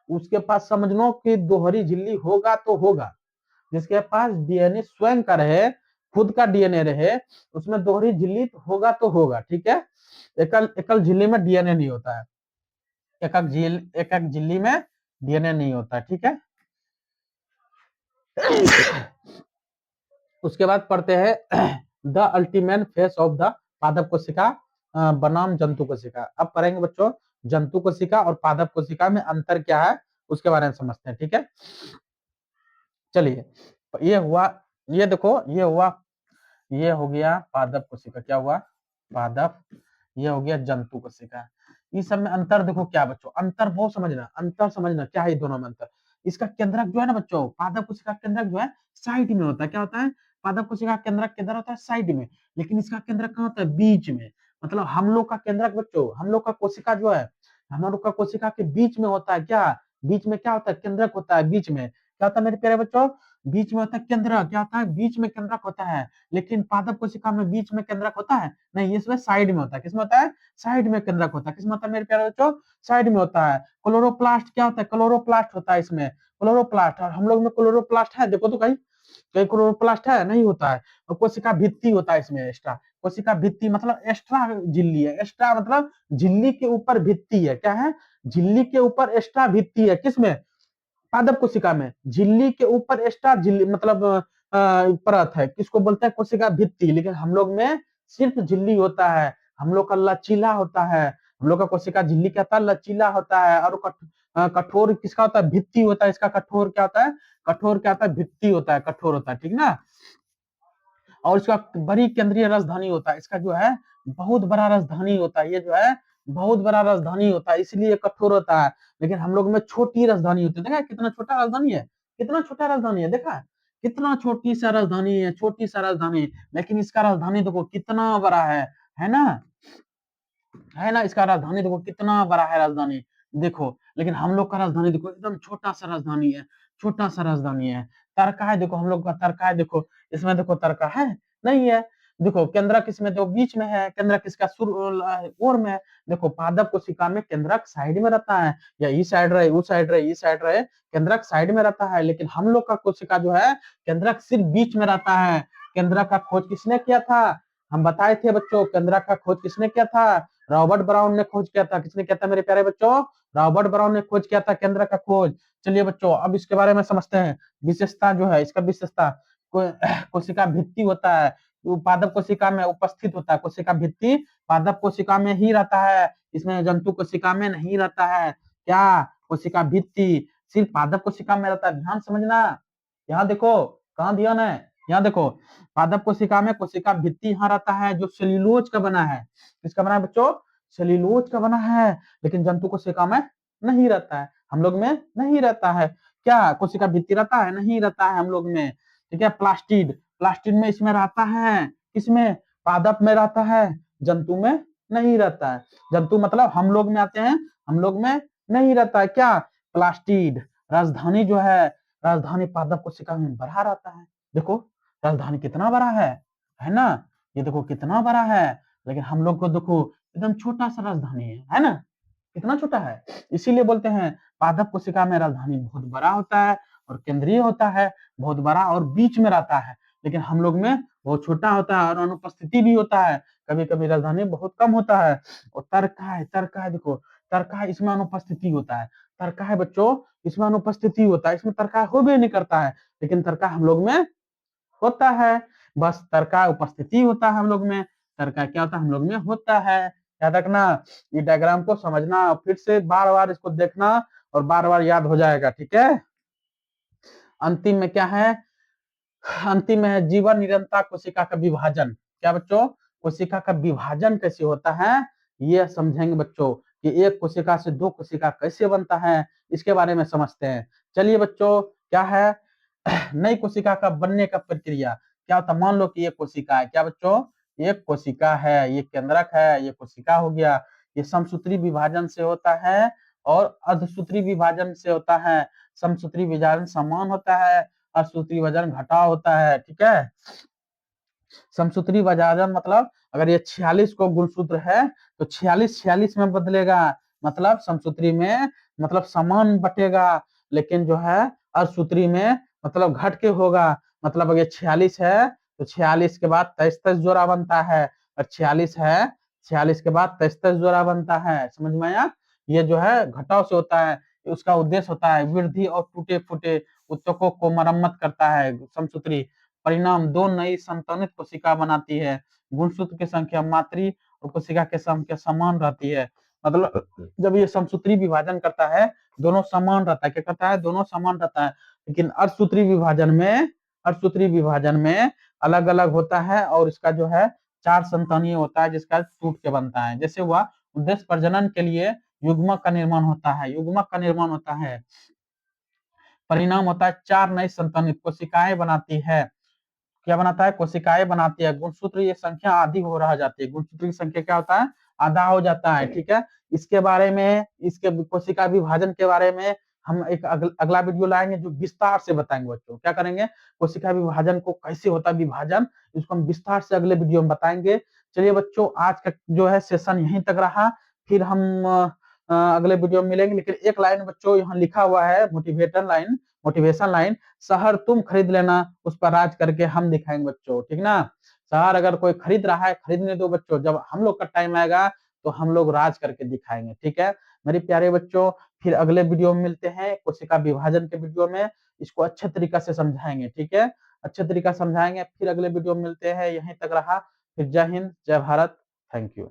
[SPEAKER 1] उसके पास समझ लो कि दोहरी झिल्ली होगा तो होगा। जिसके पास डीएनए स्वयं का रहे, खुद का डीएनए रहे, उसमें दोहरी झिल्ली होगा तो होगा, ठीक है। एकल एकल झिल्ली में डीएनए नहीं होता है। एक एक झिल्ली में डीएनए नहीं होता, ठीक है। उसके बाद पढ़ते हैं the ultimate face of the पादप कोशिका बनाम जंतु कोशिका। अब पढ़ेंगे बच्चों जंतु कोशिका और पादप कोशिका में अंतर क्या है, उसके बारे में समझते हैं, ठीक है। चलिए, ये हुआ, ये देखो, ये हुआ, ये हो गया पादप कोशिका। क्या हुआ? पादप। ये हो गया जंतु कोशिका। इस सब में अंतर देखो क्या बच्चों, अंतर बहुत समझना, अंतर समझना क्या है दोनों में अंतर। इसका केंद्रक जो है ना बच्चों, पादप कोशिका केंद्रक जो है साइड में होता है। क्या होता है? पादप कोशिका केंद्रक किधर होता है? साइड में। लेकिन इसका केंद्रक कहाँ होता है? बीच में। मतलब हम लोग का केंद्रक बच्चों, हम लोग का कोशिका जो है, हम लोग का कोशिका के बीच में होता है। क्या बीच में? क्या होता है? केंद्रक होता है बीच में। क्या होता है मेरे प्यारे बच्चों? बीच में होता है केंद्रक। क्या होता है? बीच में केंद्रक होता है। लेकिन पादप कोशिका में बीच में केंद्रक होता है नहीं, इसमें साइड में होता है। किसमें होता है? साइड में केंद्रक होता है। किसमें होता है मेरे प्यारे बच्चों? साइड में होता है। क्लोरोप्लास्ट क्या होता है? क्लोरोप्लास्ट होता है इसमें, क्लोरोप्लास्ट। और हम लोग में क्लोरोप्लास्ट है? देखो तो कहीं, कहीं क्लोरोप्लास्ट है? नहीं होता है। और कोशिका भित्ति होता है इसमें एक्स्ट्रा। कोशिका भित्ति मतलब एक्स्ट्रा झिल्ली है। एक्स्ट्रा मतलब झिल्ली के ऊपर भित्ति है। क्या है? झिल्ली के ऊपर एक्स्ट्रा भित्ति है। किसमें? पादप कोशिका में। झिल्ली के ऊपर एक्स्ट्रा झिल्ली मतलब परत है, किसको बोलते हैं? कोशिका भित्ति। लेकिन हम लोग में सिर्फ झिल्ली होता है। हम लोग का लचीला होता है, हम लोग का कोशिका झिल्ली क्या होता है? लचीला होता है। और कठोर किसका होता है? भित्ति होता है। इसका कठोर क्या होता है? कठोर क्या होता है? भित्ति होता है, कठोर होता है, ठीक ना। और इसका बड़ी केंद्रीय राजधानी होता है। इसका जो है बहुत बड़ा राजधानी होता है, ये जो है बहुत बड़ा राजधानी होता है, इसलिए कठोर होता है। लेकिन हम लोग में छोटी राजधानी होती है। देखा कितना छोटा राजधानी है, कितना छोटा राजधानी है, देखा कितना छोटी सा राजधानी है, छोटी सा राजधानी। लेकिन इसका राजधानी देखो कितना बड़ा है ना, है ना। इसका राजधानी देखो कितना बड़ा है राजधानी, देखो। लेकिन हम लोग का राजधानी देखो एकदम छोटा सा राजधानी है, छोटा सा राजधानी है। तर्का है देखो, हम लोग का तर्का है देखो, इसमें देखो तर्का है नहीं है। देखो केंद्रक इसमें जो बीच में है, केंद्रक इसका ओर में है। देखो पादप कोशिका में केंद्रक साइड में रहता है, या इस साइड रहे, उस साइड रहे, इस साइड रहे, केंद्रक साइड में रहता है। लेकिन हम लोग का कोशिका जो है केंद्रक सिर्फ बीच में रहता है। केंद्रक का खोज किसने किया था? हम बताए थे बच्चों, केंद्रक का खोज किसने किया था? रॉबर्ट ब्राउन ने खोज किया था। किसने किया था मेरे प्यारे बच्चों? रॉबर्ट ब्राउन ने खोज किया था केंद्रक का खोज। चलिए बच्चों अब इसके बारे में समझते हैं। विशेषता जो है इसका, विशेषता कोशिका भित्ति होता है, पादप कोशिका में उपस्थित होता है। कोशिका भित्ति पादप कोशिका में ही रहता है, इसमें जंतु कोशिका में नहीं रहता है। क्या? कोशिका भित्ति सिर्फ पादप कोशिका में रहता है। ध्यान समझना, यहाँ देखो, कहाँ ध्यान है, यहाँ देखो, पादप कोशिका में कोशिका भित्ति यहाँ रहता है, जो सेल्यूलोज का बना है। किसका बना है बच्चों? सेल्यूलोज का बना है। लेकिन जंतु कोशिका में नहीं रहता है, हम लोग में नहीं रहता है। क्या कोशिका भित्ति रहता है? नहीं रहता है हम लोग में। ठीक है, प्लास्टिड, प्लास्टिड में इसमें रहता है, किसमें? पादप में रहता है, जंतु में नहीं रहता है। जंतु मतलब हम लोग में आते हैं, हम लोग में नहीं रहता है। क्या? प्लास्टिड। राजधानी जो है, राजधानी पादप कोशिका में बड़ा रहता है। देखो राजधानी कितना बड़ा है ना? ये देखो कितना बड़ा है। लेकिन हम लोग को देखो एकदम छोटा सा राजधानी है ना? कितना छोटा है। इसीलिए बोलते हैं पादप कोशिका में राजधानी बहुत बड़ा होता है और केंद्रीय होता है, बहुत बड़ा और बीच में रहता है। लेकिन हम लोग में बहुत छोटा होता है और अनुपस्थिति भी होता है, कभी कभी राजधानी बहुत कम होता है। और तर्का है, तर्का है देखो, तर्का है इसमें अनुपस्थिति होता है। तर्का है बच्चों इसमें अनुपस्थिति होता है, इसमें तर्का हो भी नहीं करता है। लेकिन तर्का हम लोग में होता है। बस तर्का उपस्थिति होता है हम लोग में, तर्का क्या होता है हम लोग में होता है। याद रखना, ये डायग्राम को समझना, फिर से बार बार इसको देखना और बार बार याद हो जाएगा। ठीक है, अंतिम में क्या है? अंतिम में है जीवन निरंतर कोशिका का विभाजन। क्या बच्चों? कोशिका का विभाजन कैसे होता है ये समझेंगे बच्चों, कि एक कोशिका से दो कोशिका कैसे बनता है, इसके बारे में समझते हैं। चलिए बच्चों, क्या है नई कोशिका का बनने का प्रक्रिया? क्या होता? मान लो कि ये कोशिका है, क्या बच्चों? एक कोशिका है, ये केंद्रक है, ये कोशिका हो गया। ये समसूत्री विभाजन से होता है और अर्धसूत्री विभाजन से होता है। समसूत्री विभाजन समान होता है, अर्धसूत्री विभाजन घटाव होता है। ठीक है, समसूत्री विभाजन मतलब अगर ये 46 को गुणसूत्र है तो 46 46 में बदलेगा, मतलब समसूत्री में मतलब समान बटेगा, लेकिन जो है अर्धसूत्री में मतलब घट के होगा। मतलब अगर 46 है तो 46 के बाद 23 जोड़ा बनता है, और 46 है 46 के बाद 23 जोड़ा बनता है। समझ में आया? ये जो है घटाव से होता है, उसका उद्देश्य होता है वृद्धि और टूटे फूटे ऊतकों को मरम्मत करता है समसूत्री। परिणाम दो नई संतानित कोशिका बनाती है। गुणसूत्र की संख्या मातृ और कोशिका की संख्या समान रहती है। मतलब जब ये समसूत्री विभाजन करता है दोनों समान रहता है। क्या करता है? दोनों समान रहता है। लेकिन अर्धसूत्री विभाजन में अलग अलग होता है, और इसका जो है 4 संतानीय होता है, जिसका टूट के बनता है। जैसे हुआ उद्देश्य प्रजनन के लिए युग्मक का निर्माण होता है, युग्मक का निर्माण होता है। परिणाम होता है 4 नई संतानित कोशिकाएं बनाती है। क्या बनाता है? कोशिकाएं बनाती है। गुणसूत्र ये संख्या आधी हो रह जाती है, गुणसूत्र की संख्या क्या होता है? आधा हो जाता है। ठीक है, इसके बारे में, इसके कोशिका विभाजन के बारे में हम एक अगला वीडियो लाएंगे जो विस्तार से बताएंगे बच्चों। क्या करेंगे? कोशिका विभाजन को कैसे होता है विभाजन, इसको हम विस्तार से अगले वीडियो में बताएंगे। चलिए बच्चों, आज का जो है सेशन यहीं तक रहा, फिर हम अगले वीडियो में मिलेंगे। लेकिन एक लाइन बच्चों यहाँ लिखा हुआ है, मोटिवेशन लाइन, शहर तुम खरीद लेना, उस पर राज करके हम दिखाएंगे बच्चों। ठीक ना? शहर अगर कोई खरीद रहा है, खरीदने दो बच्चों, जब हम लोग का टाइम आएगा तो हम लोग राज करके दिखाएंगे। ठीक है मेरे प्यारे बच्चों, फिर अगले वीडियो में मिलते हैं, कोशिका विभाजन के वीडियो में इसको अच्छे तरीका से समझाएंगे। ठीक है, अच्छे तरीका समझाएंगे, फिर अगले वीडियो में मिलते हैं। यहीं तक रहा, फिर जय हिंद, जय भारत, थैंक यू।